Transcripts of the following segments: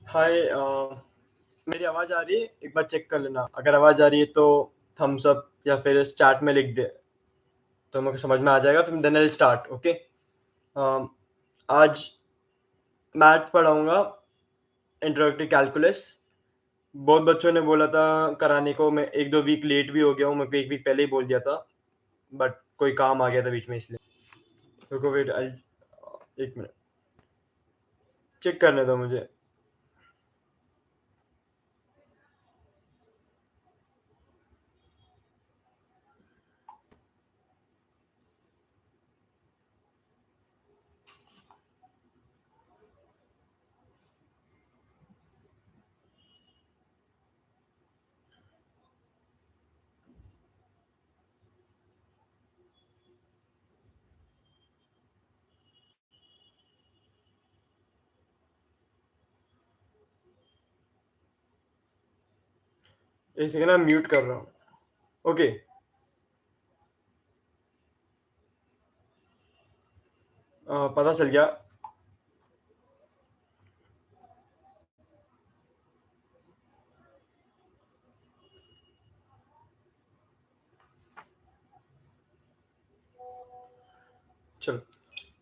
हाय मेरी आवाज़ आ रही है? एक बार चेक कर लेना। अगर आवाज़ आ रही है तो थम्स अप या फिर इस चैट में लिख दे, तो मेरे को समझ में आ जाएगा, फिर then I will start, okay? आज मैथ पढ़ाऊँगा, इंट्रोडक्टरी कैलकुलस। बहुत बच्चों ने बोला था कराने को, मैं 1-2 वीक लेट भी हो गया हूँ, मेरे को 1 वीक पहले ही बोल दिया था, बट कोई काम आ गया था बीच में इसलिए। रुको वेट, आई 1 मिनट, चेक करने दो मुझे। एक सेकंड, मैं म्यूट कर रहा हूँ। ओके, पता चल गया। चलो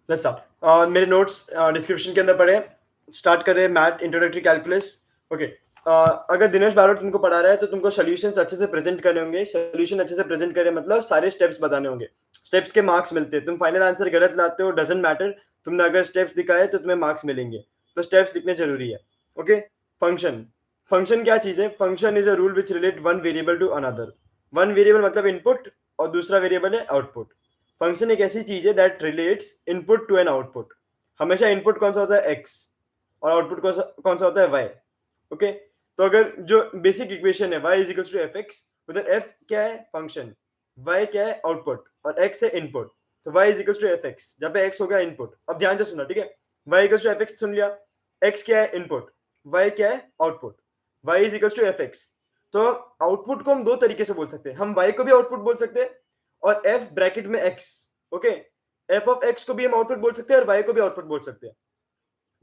लेट्स स्टार्ट। मेरे नोट्स डिस्क्रिप्शन के अंदर पड़े हैं। स्टार्ट कर रहे हैं मैथ इंट्रोडक्टरी कैलकुलस। ओके, अगर दिनेश बारोट तुमको पढ़ा रहा है तो तुमको सोल्यूशंस अच्छे से प्रेजेंट करने होंगे। सोल्यूशन अच्छे से प्रेजेंट करें मतलब सारे स्टेप्स बताने होंगे। स्टेप्स के मार्क्स मिलते हैं। तुम फाइनल आंसर गलत लाते हो, डजंट मैटर। तुमने अगर स्टेप्स दिखाए तो तुम्हें मार्क्स मिलेंगे, तो स्टेप्स लिखने जरूरी है। Okay, function. फंक्शन क्या चीज है? Function is a rule which relate one variable to another. One variable मतलब इनपुट और दूसरा वेरिएबल है आउटपुट। फंक्शन एक ऐसी चीज है that relates input to an output. हमेशा इनपुट कौन सा होता है? एक्स, और आउटपुट कौन सा होता है? वाई। ओके, तो अगर जो बेसिक इक्वेशन है y is equals to F x, उधर f क्या है? फंक्शन, y क्या है? आउटपुट, और x है इनपुट। तो y is equals to F x, जब पे x हो गया इनपुट। अब ध्यान से सुना, ठीक है? y equals to F X सुन लिया, x क्या है? इनपुट, y क्या है? Output. y is equals to F X. तो आउटपुट को हम दो तरीके से बोल सकते हैं। हम y को भी आउटपुट बोल सकते हैं और f ब्रैकेट में x, okay, f of x को भी हम आउटपुट बोल सकते हैं और y को भी आउटपुट बोल सकते हैं,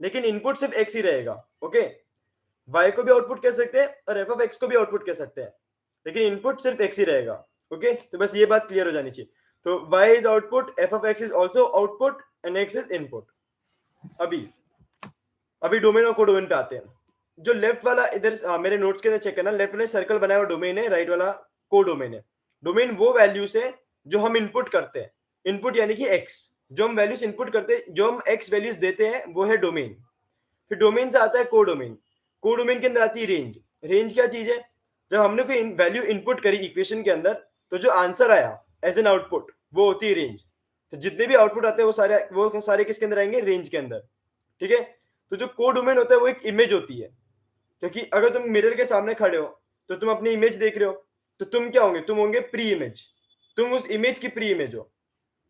लेकिन इनपुट सिर्फ x ही रहेगा। ओके, y को भी आउटपुट कह सकते हैं और f ऑफ x को भी आउटपुट कह सकते हैं, लेकिन इनपुट सिर्फ x ही रहेगा। ओके, तो बस ये बात क्लियर हो जानी चाहिए। तो y is output, f of x is also output and x is input. अभी अभी डोमेन और कोडोमेन पे आते हैं। जो लेफ्ट वाला इधर मेरे नोट्स के अंदर चेक करना, लेफ्ट वाले सर्कल बनाया हुआ डोमेन है, राइट वाला कोडोमेन है। डोमेन वो वैल्यूज है जो हम इनपुट करते हैं। इनपुट यानी कि x, जो हम वैल्यूज इनपुट करते हैं, जो हम x वैल्यूज देते हैं, वो है डोमेन। फिर डोमेन से आता है कोडोमेन। कोडोमेन के अंदर आती है रेंज। रेंज क्या चीज है? जब हमने कोई वैल्यू इनपुट करी इक्वेशन के अंदर, तो जो आंसर आया एज एन आउटपुट, वो होती है रेंज। तो जितने भी आउटपुट आते हैं वो सारे किसके अंदर आएंगे? रेंज के अंदर। ठीक है, तो जो कोडोमेन होता है वो एक इमेज होती है, क्योंकि अगर तुम मिरर के सामने खड़े हो तो तुम अपनी इमेज देख रहे हो, तो तुम क्या होंगे? तुम होंगे प्री इमेज, तुम उस इमेज की प्री इमेज हो।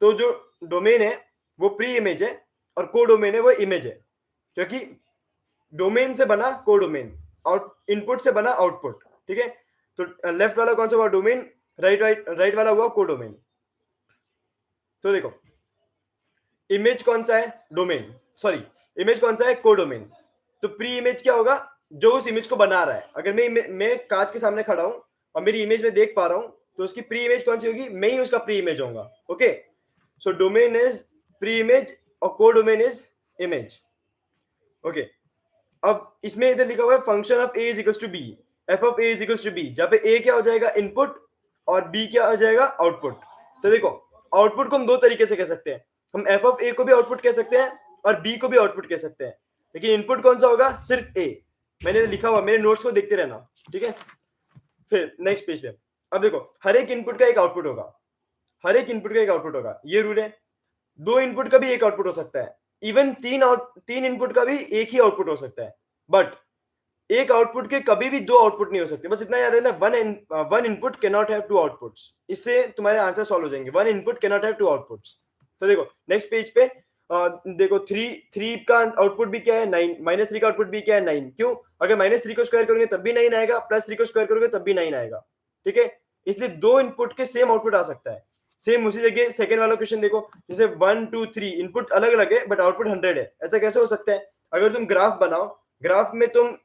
तो जो डोमेन है वो प्री इमेज है और कोडोमेन है वो इमेज है, क्योंकि डोमेन से बना कोडोमेन, आउट इनपुट से बना आउटपुट। ठीक है, तो लेफ्ट वाला कौन सा हुआ? डोमेन। राइट वाला हुआ कोडोमेन। तो देखो, इमेज कौन सा है? डोमेन, सॉरी, इमेज कौन सा है? कोडोमेन। तो प्री इमेज क्या होगा? जो उस इमेज को बना रहा है। अगर मैं कांच के सामने खड़ा हूं और मेरी इमेज में देख पा रहा हूं, तो उसकी प्री इमेज कौन सी होगी? मैं ही उसका प्री इमेज होगा। Okay, so domain is pre image और कोडोमेन इज इमेज। ओके, अब इसमें इधर लिखा हुआ है function of a is equals to b, f of a is equals to b, जहां पे ए क्या हो जाएगा? इनपुट, और बी क्या हो जाएगा? आउटपुट। तो देखो, आउटपुट को हम दो तरीके से कह सकते हैं। हम एफ ऑफ ए को भी आउटपुट कह सकते हैं और बी को भी आउटपुट कह सकते हैं, लेकिन इनपुट कौन सा होगा? सिर्फ ए। मैंने लिखा हुआ, मेरे नोट्स को देखते रहना, ठीक है? फिर नेक्स्ट पेज पे अब देखो, हर एक इनपुट का एक आउटपुट होगा। हर एक इनपुट का एक आउटपुट होगा, ये रूल है। दो इनपुट का भी एक आउटपुट हो सकता है, इवन तीन इनपुट का भी एक ही आउटपुट हो सकता है, बट एक आउटपुट के कभी भी दो आउटपुट नहीं हो सकते। बस इतना याद है ना, one input can not have two outputs. इससे तुम्हारे आंसर सॉल्व हो जाएंगे। One input can not have two outputs. तो देखो नेक्स्ट पेज पे, देखो थ्री का आउटपुट भी क्या है? 9। -3 का आउटपुट भी क्या है? 9। क्यों? अगर -3 को स्क्वायर करोगे तब भी 9 आएगा, +3 को स्क्वायर करोगे तब भी 9 आएगा। ठीक है, इसलिए दो इनपुट के सेम आउटपुट आ सकता है। सेम उसी जगह सेकंड वाला क्वेश्चन देखो, जैसे 1 2 3 इनपुट अलग अलग है बट आउटपुट 100 है। ऐसा कैसे हो सकता है? अगर तुम ग्राफ बनाओ, ग्राफ में तुम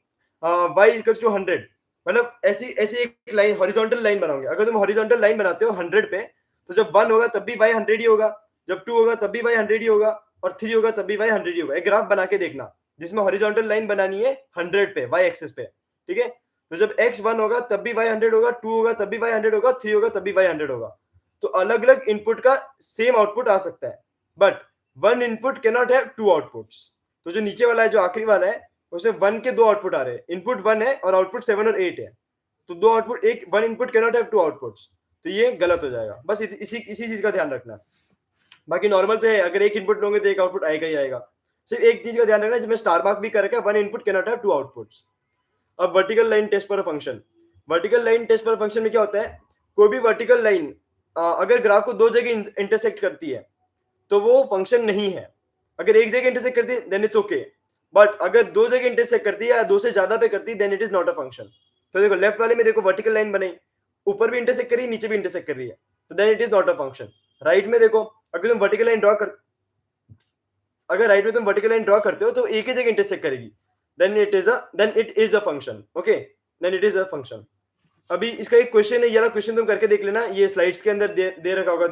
y इक्वल्स टू 100, मतलब ऐसी ऐसी एक लाइन, हॉरिजॉन्टल लाइन बनाओगे। अगर तुम हॉरिजॉन्टल लाइन बनाते हो 100 पे, तो जब 1 होगा तब भी y 100 ही होगा, जब 2 होगा तब भी y 100 ही होगा, और 3 होगा तब भी y 100 ही होगा। एक ग्राफ बना के देखना जिसमें हॉरिजॉन्टल लाइन बनानी है 100 पे, y एक्सिस पे, ठीक है। तो जब x 1 होगा तब भी y 100 होगा, 2 होगा तब भी y 100 होगा, 3 होगा तब भी y 100 होगा। तो अलग अलग इनपुट का सेम आउटपुट आ सकता है, but one input can not have two outputs. तो जो नीचे वाला है, जो आखिरी वाला है, उसमें 1 के दो आउटपुट आ रहे हैं, इनपुट 1 है और आउटपुट 7 और 8 है, तो दो आउटपुट, एक one input can not have two outputs, तो ये गलत हो जाएगा। बस इसी चीज का ध्यान रखना है। बाकी नॉर्मल तो है, अगर एक इनपुट लोगे तो एक आउटपुट आएगा ही आएगा। सिर्फ एक चीज का ध्यान रखना, जिसमें स्टार मार्क भी कर रखा है, one input can not have two outputs. अब vertical line test for a function. Vertical line test for a function में क्या होता है, कोई भी वर्टिकल लाइन अगर ग्राफ को दो जगह इंटरसेक्ट करती है तो वो फंक्शन नहीं है। अगर एक जगह इंटरसेक्ट करती है देन इट्स ओके, बट अगर दो जगह इंटरसेक्ट करती है या दो से ज्यादा पे करती है then it is not a function. तो देखो लेफ्ट वाले में देखो वर्टिकल लाइन बनाई, ऊपर भी इंटरसेक्ट कर रही है, नीचे भी इंटरसेक्ट कर रही है, तो then it is not a function. Right में देखो, अगर तुम वर्टिकल लाइन ड्रॉ कर, अगर राइट में तुम वर्टिकल लाइन ड्रॉ करते हो तो एक ही जगह इंटरसेक्ट करेगी, then it is a function. Okay, then it is a function. अभी इसका एक क्वेश्चन है, ये वाला क्वेश्चन तुम करके देख लेना, ये स्लाइड्स के अंदर दे रखा होगा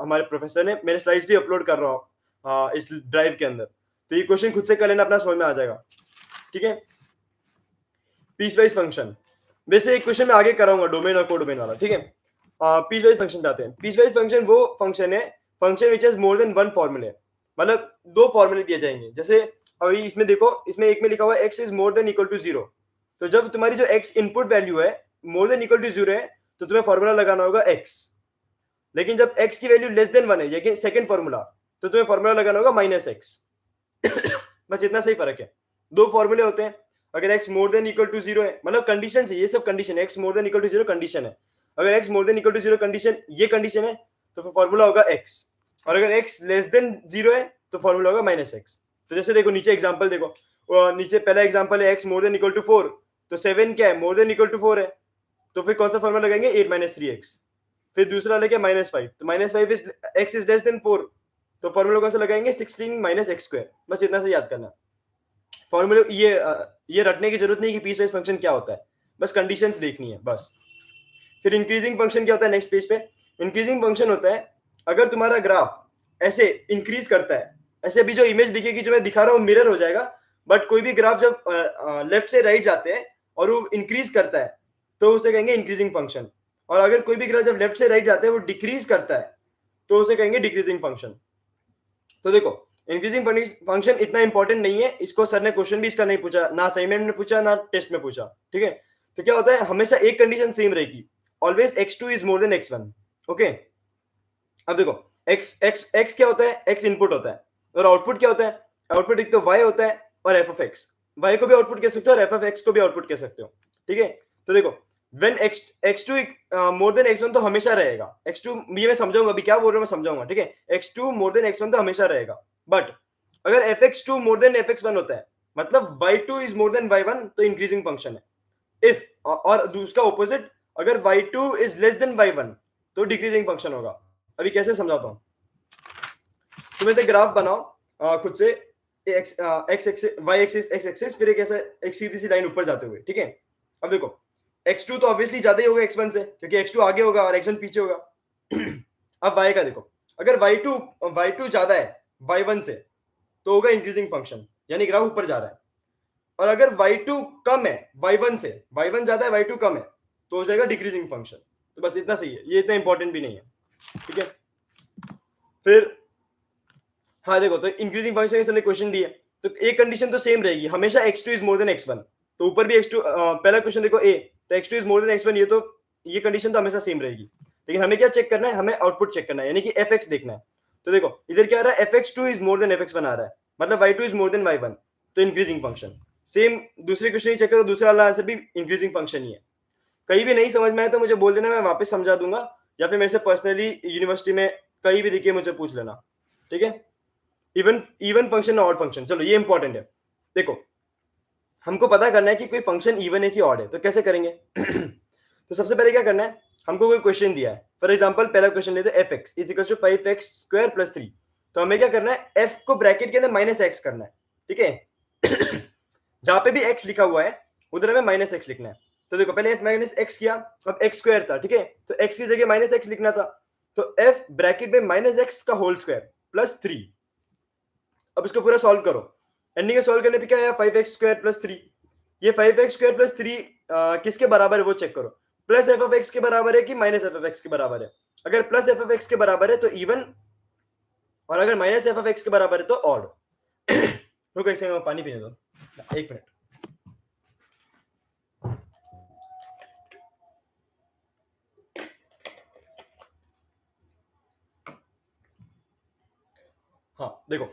हमारे प्रोफेसर ने, मेरे स्लाइड्स भी अपलोड कर रहा हूँ इस ड्राइव के अंदर, तो ये क्वेश्चन खुद से कर लेना, अपना समझ में आ जाएगा, ठीक है। पीस वाइज फंक्शन, वैसे एक क्वेश्चन मैं आगे कराऊंगा डोमेन और कोडोमेन वाला, ठीक है। पीस वाइज फंक्शन जाते हैं। पीस वाइज फंक्शन वो फंक्शन है, function which has more than one फॉर्मूले, मतलब दो फॉर्मूले दिए जाएंगे। जैसे अभी इसमें देखो, इसमें एक में लिखा हुआ है x is more than equal to 0, तो जब तुम्हारी जो x इनपुट वैल्यू है मोर देन इक्वल टू 0 है तो तुम्हें फॉर्मूला लगाना होगा x। लेकिन जब x की वैल्यू लेस देन 1 है, ये सेकंड फॉर्मूला, तो तुम्हें फॉर्मूला लगाना होगा माइनस x। बस इतना सही फर्क है, दो फॉर्मूले होते हैं। अगर x more than equal to 0 है, मतलब कंडीशन है, ये सब कंडीशन है, x more than equal to 0 condition है। अगर x more than equal to 0 condition, ये कंडीशन है, तो फिर फॉर्मूला होगा x। और अगर x लेस देन 0 है तो फॉर्मूला होगा माइनस x। तो जैसे देखो नीचे एग्जांपल देखो, नीचे पहला एग्जांपल है x more than equal to 4, तो 7 क्या है, मोर देन इक्वल टू 4 है, तो फिर कौन सा फॉर्मूला लगाएंगे, 8 माइनस 3x। फिर दूसरा वाला क्या, माइनस 5, तो minus 5 is x is less than 4, तो फॉर्मूला कौन सा लगाएंगे, 16 माइनस x स्क्वायर। बस इतना से याद करना फॉर्मूले। ये रटने की जरूरत नहीं कि पीस वाइज फंक्शन क्या होता है, बस कंडीशंस देखनी है बस। फिर इंक्रीजिंग फंक्शन क्या होता है, नेक्स्ट पेज पे। इंक्रीजिंग फंक्शन होता है अगर तुम्हारा ग्राफ ऐसे इंक्रीज करता है, ऐसे अभी जो इमेज दिखेगी जो मैं दिखा रहा हूँ मिरर हो जाएगा, बट कोई भी ग्राफ जब लेफ्ट से राइट जाते हैं और वो इंक्रीज करता है तो उसे कहेंगे इंक्रीजिंग फंक्शन, और अगर कोई भी ग्राफ जब लेफ्ट से राइट जाते हैं वो डिक्रीज करता है तो उसे कहेंगे डिक्रीजिंग फंक्शन। तो देखो इंक्रीजिंग फंक्शन इतना इंपॉर्टेंट नहीं है, इसको सर ने क्वेश्चन भी इसका नहीं पूछा, ना असाइनमेंट में पूछा ना टेस्ट में पूछा, ठीक है। तो क्या होता है, हमेशा एक कंडीशन सेम रहेगी, always x2 is more then x1। Okay, अब देखो x क्या होता है, x इनपुट होता है, और आउटपुट क्या होता है, आउटपुट एक तो y होता है और f ऑफ x, y को भी आउटपुट कह सकते हो और f ऑफ x को भी आउटपुट कह सकते हो, ठीक है। तो देखो when x2 more than x1 तो हमेशा रहेगा, x2 ये मैं समझाऊंगा, अभी क्या बोल रहा हूं मैं समझाऊंगा, ठीक है। x2 मोर देन x1 तो हमेशा रहेगा, बट अगर fx2 मोर देन fx1 होता है, मतलब y2 is more then y1, तो इंक्रीजिंग फंक्शन है। इफ और दूसरा ऑपोजिट, अगर y2 is less than y1 तो डिक्रीजिंग फंक्शन होगा। अभी कैसे समझाता हूं, तुम ऐसे ग्राफ बनाओ खुद से, x axis y axis x axis, फिर एक ऐसा एक सीधी सी लाइन ऊपर जाते हुए, ठीक है। अब देखो x2 तो ऑब्वियसली ज्यादा ही होगा x1 से, क्योंकि x2 आगे होगा और x1 पीछे होगा। अब y का देखो, अगर y2 ज्यादा है y1 से तो होगा इंक्रीजिंग फंक्शन, यानी ग्राफ ऊपर जा रहा है। और अगर y2 कम है y1 से, y1 ज्यादा है y2 कम है, तो हो जाएगा डिक्रीजिंग फंक्शन। तो बस इतना सही है, ये इतना इंपॉर्टेंट भी नहीं है, ठीक है। फिर हाँ देखो, तो इंक्रीजिंग फंक्शन के क्वेश्चन दिए, तो एक कंडीशन तो सेम रहेगी हमेशा, x2 is more then x1, तो ऊपर भी x2 पहला क्वेश्चन देखो a, तो x2 is more then x1, ये तो ये कंडीशन तो हमेशा सेम रहेगी। लेकिन हमें क्या चेक करना है, हमें आउटपुट चेक करना है, यानी कि fx देखना है। तो देखो इधर क्या आ रहा है, fx2 is more then fx1 आ रहा है, मतलब y2 is more then y1, तो इंक्रीजिंग फंक्शन। सेम दूसरे क्वेश्चन ही चेक करो, दूसरा वाला आंसर भी इंक्रीजिंग फंक्शन ही है। कहीं भी नहीं समझ में आए तो मुझे बोल देना, मैं वापस समझा दूंगा, या फिर मेरे से पर्सनली यूनिवर्सिटी में कहीं भी दिखे मुझे पूछ लेना, ठीक है। इवन फंक्शन ऑड फंक्शन, चलो ये इंपॉर्टेंट है। देखो हमको पता करना है कि कोई फंक्शन इवन है कि ऑड है, तो कैसे करेंगे। तो सबसे पहले क्या करना है, हमको कोई क्वेश्चन दिया है, फॉर एग्जांपल पहला क्वेश्चन लेते हैं, fx is equal to 5x square plus 3, तो हमें क्या करना है, f को ब्रैकेट के अंदर माइनस x करना है, ठीक है। जहां पे भी x लिखा हुआ है उधर हमें माइनस एक्स लिखना है। तो देखो पहले f माइनस एक्स किया, अब एक्स स्क्वायर था, ठीक है, तो x की जगह माइनस एक्स लिखना था, तो f ब्रैकेट में माइनस एक्स का होल स्क्वायर प्लस 3। अब इसको पूरा सॉल्व करो, एंडिंग में सॉल्व करने पे क्या आया, 5x² + 3। ये 5x² + 3 किसके बराबर है वो चेक करो, प्लस एफ ऑफ एक्स के बराबर है कि माइनस एफ ऑफ एक्स के बराबर है। अगर प्लस एफ ऑफ एक्स के बराबर है तो इवन, और अगर माइनस एफ ऑफ एक्स के बराबर है तो ऑड। रुको एक सेकंड, पानी पीने दो, एक मिनट। हाँ देखो,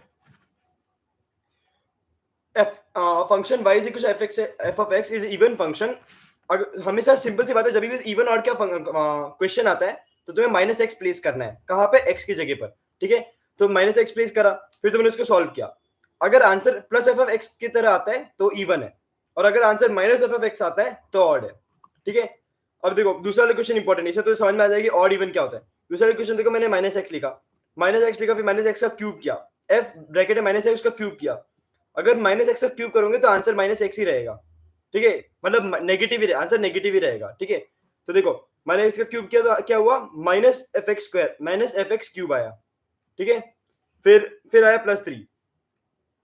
F function y is F of X is even function. अगर हमेशा सिंपल सी बात है, जब भी इवन और क्या क्वेश्चन आता है तो तुम्हें माइनस एक्स प्लेस करना है, कहाँ पे, एक्स की जगह पर, ठीक है। तो माइनस एक्स प्लेस करा, फिर तुमने उसको सॉल्व किया, अगर answer plus F of x की तरह आता है तो इवन है, और अगर answer minus F of x आता है तो ऑड है, ठीक है। अब देखो दूसरा वाला क्वेश्चन इंपॉर्टेंट है, इससे तो समझ में आ जाएगी ऑड इवन क्या होता है। दूसरा क्वेश्चन देखो, मैंने माइनस एक्स लिखा, फिर माइनस एक्स का क्यूब किया, एफ ब्रैकेट में माइनस एक्स का क्यूब किया, अगर माइनस एक्स का क्यूब करोगे तो आंसर माइनस एक्स ही रहेगा, ठीक है, मतलब नेगेटिव ही, आंसर नेगेटिव ही रहेगा, ठीक है। तो देखो माइनस एक्स का क्यूब किया तो क्या हुआ, minus F x square minus F x cube आया, ठीक है। फिर आया +3।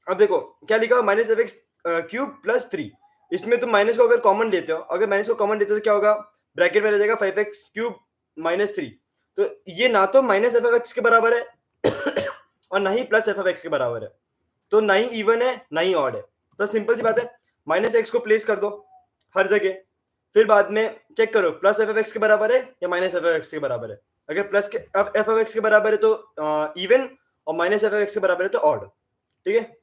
अब देखो क्या लिखा, माइनस एफ एक्स क्यूब +3। इसमें तुम माइनस को अगर कॉमन लेते हो, अगर माइनस को कॉमन लेते हो तो क्या होगा, ब्रैकेट में रह जाएगा 5x क्यूब -3। तो ये ना तो माइनस एफ ऑफ एक्स के बराबर है और ना ही प्लस एफ ऑफ एक्स के बराबर है, तो ना ही इवन है ना ही ऑड है। तो सिंपल सी बात है, माइनस एक्स को प्लेस कर दो हर जगह, फिर बाद में चेक करो प्लस एफ ऑफ एक्स के बराबर है या माइनस एफ ऑफ एक्स के बराबर है। अगर प्लस के एफ ऑफ एक्स के बराबर है तो इवन, और माइनस एफ ऑफ एक्स के बराबर है तो ऑड, ठीक है।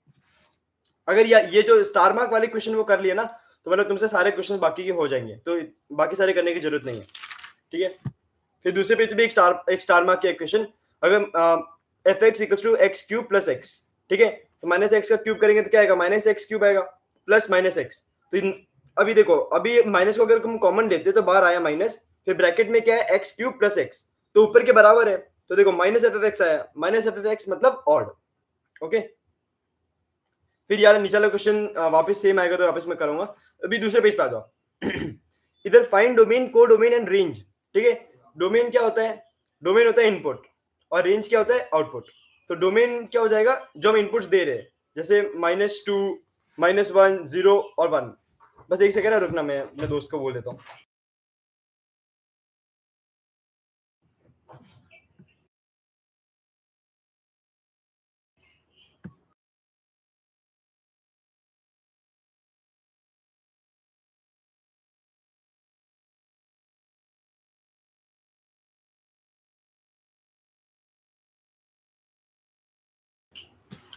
अगर ये जो स्टार मार्क वाले क्वेश्चन वो कर लिए ना, तो मतलब तुमसे सारे क्वेश्चन बाकी के हो जाएंगे, तो बाकी सारे करने की जरूरत नहीं है, ठीक है। फिर दूसरे पेज पे एक स्टार मार्क के क्वेश्चन, अगर f x equal to x cube plus x, ठीक है, तो माइनस एक्स का क्यूब करेंगे तो क्या आएगा, माइनस एक्स क्यूब आएगा प्लस माइनस एक्स। तो अभी देखो, अभी माइनस को अगर तुम कॉमन लेते तो बाहर आया माइनस, फिर ब्रैकेट में क्या है, एक्स क्यूब प्लस एक्स, तो ऊपर के बराबर है, तो देखो माइनस एफ एफ एक्स आया, माइनस एफ एफ एक्स मतलब ऑड, ओके। फिर यार नीचे वाला क्वेश्चन वापस सेम आएगा तो वापस मैं करूंगा, अभी दूसरे पेज पे आ जाओ। इधर फाइंड डोमेन, को डोमेन एंड रेंज, ठीक है। डोमेन क्या होता है, डोमेन होता है इनपुट, और रेंज क्या होता है, आउटपुट। तो डोमेन क्या हो जाएगा, जो हम इनपुट्स दे रहे हैं, जैसे -2 -1 0 और 1। बस एक सेकंड रुकना, मैं अपने दोस्त को बोल देता हूँ।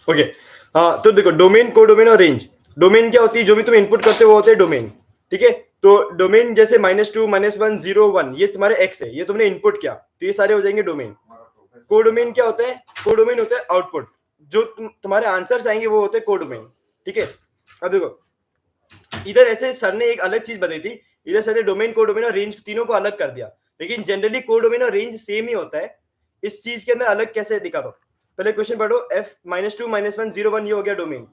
ओके, हाँ तो देखो डोमेन, को डोमेन और रेंज। डोमेन क्या होती है, जो भी तुम इनपुट करते हो वो होते हैं डोमेन, ठीक है। तो डोमेन जैसे -2 -1 0 1 ये तुम्हारे एक्स है, ये तुमने इनपुट किया, तो ये सारे हो जाएंगे डोमेन। कोडोमेन क्या होता है, कोडोमेन होता है आउटपुट, जो तुम्हारे आंसर्स आएंगे वो होते हैं कोडोमेन, ठीक है। अब देखो इधर ऐसे सर ने एक अलग चीज बताई थी, इधर सर ने डोमेन, कोडोमेन और रेंज तीनों को अलग कर दिया, लेकिन जनरली कोडोमेन और रेंज सेम ही होता है। इस चीज के अंदर अलग कैसे दिखा दो, पहले क्वेश्चन पढ़ो, f -2 -1 0 1 ये हो गया डोमेन,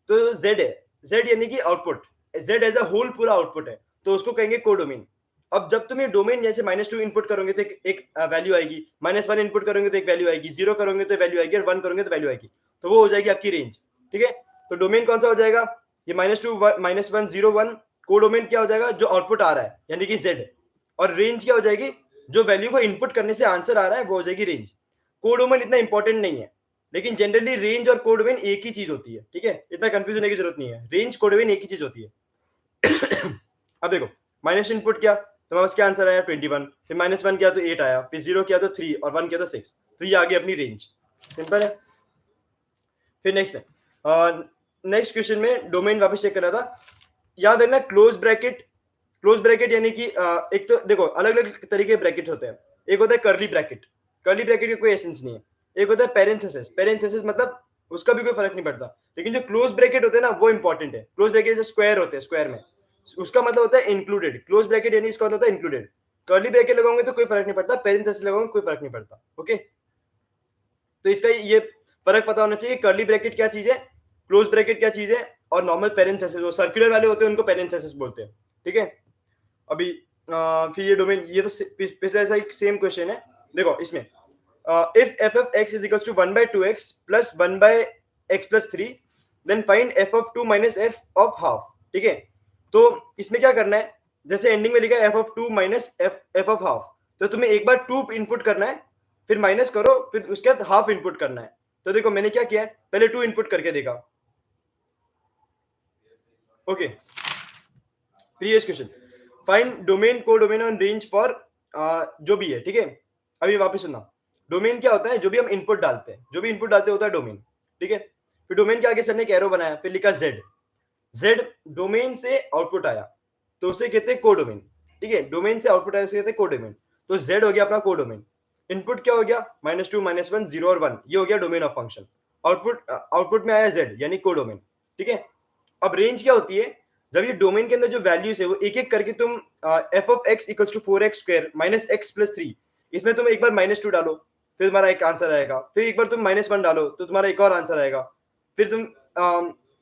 तो z है, z यानी कि आउटपुट, z एज अ होल पूरा आउटपुट है, तो उसको कहेंगे कोडोमेन। अब जब तुम ये डोमेन जैसे -2 इनपुट करोगे तो एक वैल्यू आएगी, -1 इनपुट करोगे तो एक वैल्यू आएगी, 0 करोगे तो वैल्यू आएगी, और 1 करोगे तो वैल्यू आएगी, तो वो हो जाएगी आपकी रेंज, ठीक है। तो डोमेन कौन सा हो जाएगा, ये -2 -1 0 1, कोडोमेन क्या हो जाएगा, जो आउटपुट आ रहा है यानी कि z, और रेंज क्या हो जाएगी, जो वैल्यू को इनपुट करने से आंसर आ रहा है वो हो जाएगी रेंज। कोडोमेन इतना इंपॉर्टेंट नहीं है, लेकिन जनरली रेंज और कोडोमेन एक ही चीज होती है, ठीक है, इतना कंफ्यूजन होने की जरूरत नहीं है, रेंज कोडोमेन एक ही चीज होती है। अब देखो माइनस इनपुट किया तो हमारे पास क्या आंसर आया 21, फिर -1 किया तो 8 आया, फिर 0 किया तो 3 और 1 किया तो 6, तो ये आ गई अपनी रेंज, सिंपल है। फिर नेक्स्ट है, नेक्स्ट क्वेश्चन में डोमेन वापस चेक कर रहा था, याद रखना क्लोज ब्रैकेट, क्लोज ब्रैकेट यानी कि एक तो देखो अलग अलग तरीके के ब्रैकेट होते हैं, एक होता है कर्ली ब्रैकेट, कर्ली ब्रैकेट का कोई एसेंस नहीं है, एक होता है पेरेंथेसिस, पेरेंथेसिस मतलब उसका भी कोई फर्क नहीं पड़ता, लेकिन जो क्लोज ब्रैकेट होते हैं ना वो इंपॉर्टेंट है। क्लोज ब्रैकेट जैसे स्क्वायर होते हैं, स्क्वायर में उसका मतलब होता है इंक्लूडेड, क्लोज ब्रैकेट यानी इसका मतलब होता है इंक्लूडेड। कर्ली ब्रैकेट लगाओगे तो कोई फर्क नहीं पड़ता, पेरेंथेसिस लगाओगे कोई फर्क नहीं पड़ता, ओके। तो इसका ये फर्क पता होना चाहिए, कर्ली ब्रैकेट क्या चीज है, क्लोज ब्रैकेट क्या चीज है, और नॉर्मल पेरेंथेसिस, जो सर्कुलर वाले होते हैं उनको पेरेंथेसिस बोलते हैं, ठीक है। अभी फिर ये डोमेन, ये तो पिछले ऐसा एक सेम क्वेश्चन है, देखो इसमें if f of x is equals to 1 by 2x plus 1 by x plus 3 then find f of 2 minus f of half, ठीक है। तो इसमें क्या करना है, जैसे एंडिंग में लिखा है f of 2 minus f of half, तो तुम्हें एक बार 2 इनपुट करना है, फिर माइनस करो, फिर उसके बाद हाफ इनपुट करना है। तो देखो मैंने क्या किया है, पहले 2 इनपुट करके देखा, okay. Previous question, find domain, codomain और रेंज फॉर जो भी है, ठीक है। अभी वापस सुनना, डोमेन क्या होता है, जो भी हम इनपुट डालते हैं, जो भी इनपुट डालते होता है डोमेन, ठीक है। फिर डोमेन के आगे सर ने एक एरो बनाया, फिर लिखा z, z डोमेन से आउटपुट आया तो उसे कहते हैं कोडोमेन, ठीक है। डोमेन से आउटपुट आया उसे कहते हैं कोडोमेन। तो z हो गया अपना कोडोमेन, इनपुट क्या हो गया, -2 -1 0 और 1, ये हो गया डोमेन ऑफ फंक्शन। आउटपुट में आया z यानी कोडोमेन, ठीक है। अब रेंज क्या होती है, जब ये डोमेन के अंदर जो वैल्यूज है वो एक एक करके तुम f of x equals to 4x square minus x plus 3, इसमें तुम एक बार -2 डालो, फिर तुम्हारा एक आंसर आएगा, फिर एक बार तुम -1 डालो तो तुम्हारा एक और आंसर आएगा, फिर तुम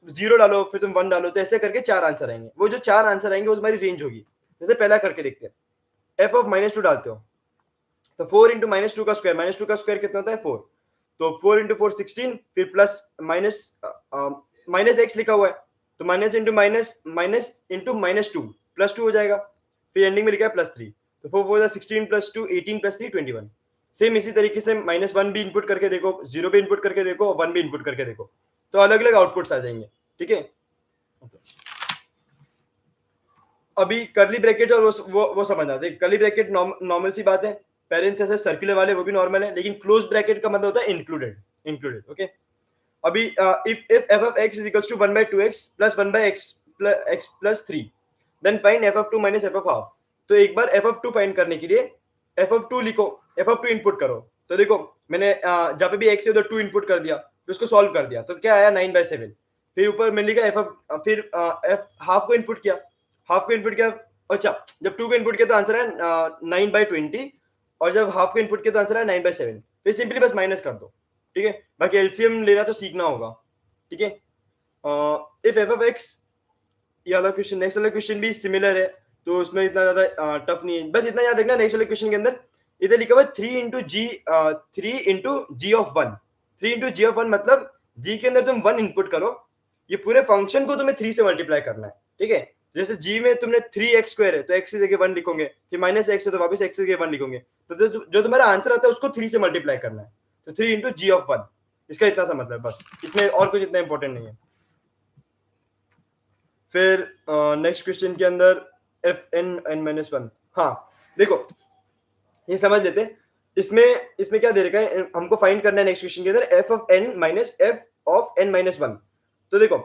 0 डालो, फिर तुम 1 डालो, तो ऐसे करके 4 आंसर आएंगे। वो जो 4 आंसर आएंगे वो तुम्हारी रेंज होगी। जैसे पहला करके देखते हैं, f of -2 डालते हो तो 4 इंटू -2 का स्क्वायर कितना होता है 4, तो 4 इंटू 4 16, फिर प्लस माइनस x लिखा हुआ है तो माइनस इंटू -2 प्लस 2 हो जाएगा, फिर एंडिंग में लिखा है प्लस 3, तो 4 4 16 प्लस 2 18 प्लस 3 21। सेम इसी तरीके से -1 भी इनपुट करके देखो, 0 भी इनपुट करके देखो, 1 भी इनपुट करके देखो, तो अलग अलग आउटपुट्स आ जाएंगे, ठीक है। अभी कर्ली ब्रैकेट और वो समझना, देख कर्ली ब्रैकेट नॉर्मल सी बात है, पेरेंथेसिस सर्कुलर वाले वो भी नॉर्मल है, लेकिन क्लोज ब्रैकेट का मतलब होता है इंक्लूडेड, ओके। अभी if f of x is equals to 1 by 2x plus 1 by x plus 3 then find f of 2 minus f of half। तो एक बार f of 2 फाइंड करने के लिए f of 2 लिखो, f of 2 इनपुट करो, तो देखो मैंने जहाँ पे भी x है उधर 2 इनपुट कर दिया, फिर उसको सॉल्व कर दिया, तो क्या आया 9/7। फिर ऊपर मैंने लिखा f of, फिर f हाफ को इनपुट किया, अच्छा जब 2 को इनपुट किया तो आंसर है 9/20, और जब हाफ को इनपुट किया तो आंसर है 9/7। फिर सिंपली बस माइनस कर दो, ठीक है। बाकी एलसीएम लेना तो सीखना होगा, ठीक है। इफ एफ ऑफ एक्स, ये वाला क्वेश्चन, नेक्स्ट वाला क्वेश्चन भी सिमिलर है, तो उसमें इतना ज्यादा टफ नहीं है, बस इतना याद रखना नेक्स्ट वाले क्वेश्चन के अंदर इधर लिखा हुआ 3 into g of 1, 3 into g of 1 मतलब जी के अंदर तुम 1 इनपुट करो, ये पूरे फंक्शन को तुम्हें 3 से मल्टीप्लाई करना है, ठीक है। जैसे जी में तुमने 3x स्क्वायर है तो x की जगह 1 लिखोगे, फिर -x है तो वापस x की जगह 1 लिखोगे, तो जो तुम्हारा आंसर आता है उसको 3 से मल्टीप्लाई करना है, तो 3 इंटू जी ऑफ 1, इसका इतना सा मतलब, बस इसमें और कुछ इतना इंपॉर्टेंट नहीं है। फिर नेक्स्ट क्वेश्चन के अंदर fn(n-1), हाँ देखो ये समझ लेते हैं, इसमें क्या दे रखा है, हमको फाइंड करना है नेक्स्ट क्वेश्चन के अंदर f of n minus f of n-1। तो देखो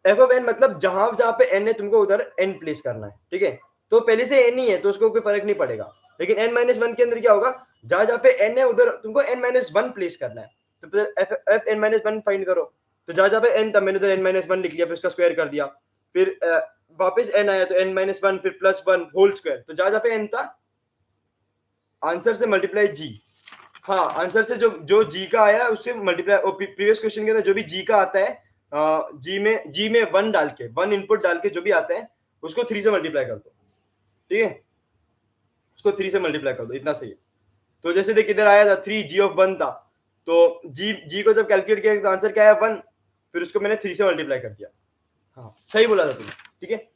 f of n मतलब जहां पे n है तुमको उधर n प्लेस करना है, ठीक है। तो पहले से n ही है तो उसको कोई फर्क नहीं पड़ेगा, लेकिन n-1 के अंदर क्या होगा, जहां पे n है उधर तुमको n-1 प्लेस करना है, तो फिर fn-1 फाइंड करो, तो जहां पे n था मैंने उधर n-1 लिख लिया, फिर उसका स्क्वायर कर दिया, फिर वापस n आया तो n-1 फिर +1 होल स्क्वायर, तो जहां पे n था आंसर से मल्टीप्लाई जी, हाँ आंसर से जो जी का आया उससे मल्टीप्लाई, प्रीवियस क्वेश्चन के अंदर जो भी जी का आता है जी में 1 डाल के, 1 इनपुट डाल के जो भी आता है उसको 3 से मल्टीप्लाई कर दो, ठीक है, उसको 3 से मल्टीप्लाई कर दो, इतना सही है। तो जैसे देख इधर आया था 3 जी ऑफ 1 था, तो जी को जब कैलकुलेट किया तो आंसर क्या आया 1, फिर उसको मैंने 3 से मल्टीप्लाई कर दिया, हाँ सही बोला था तुमने, ठीक है।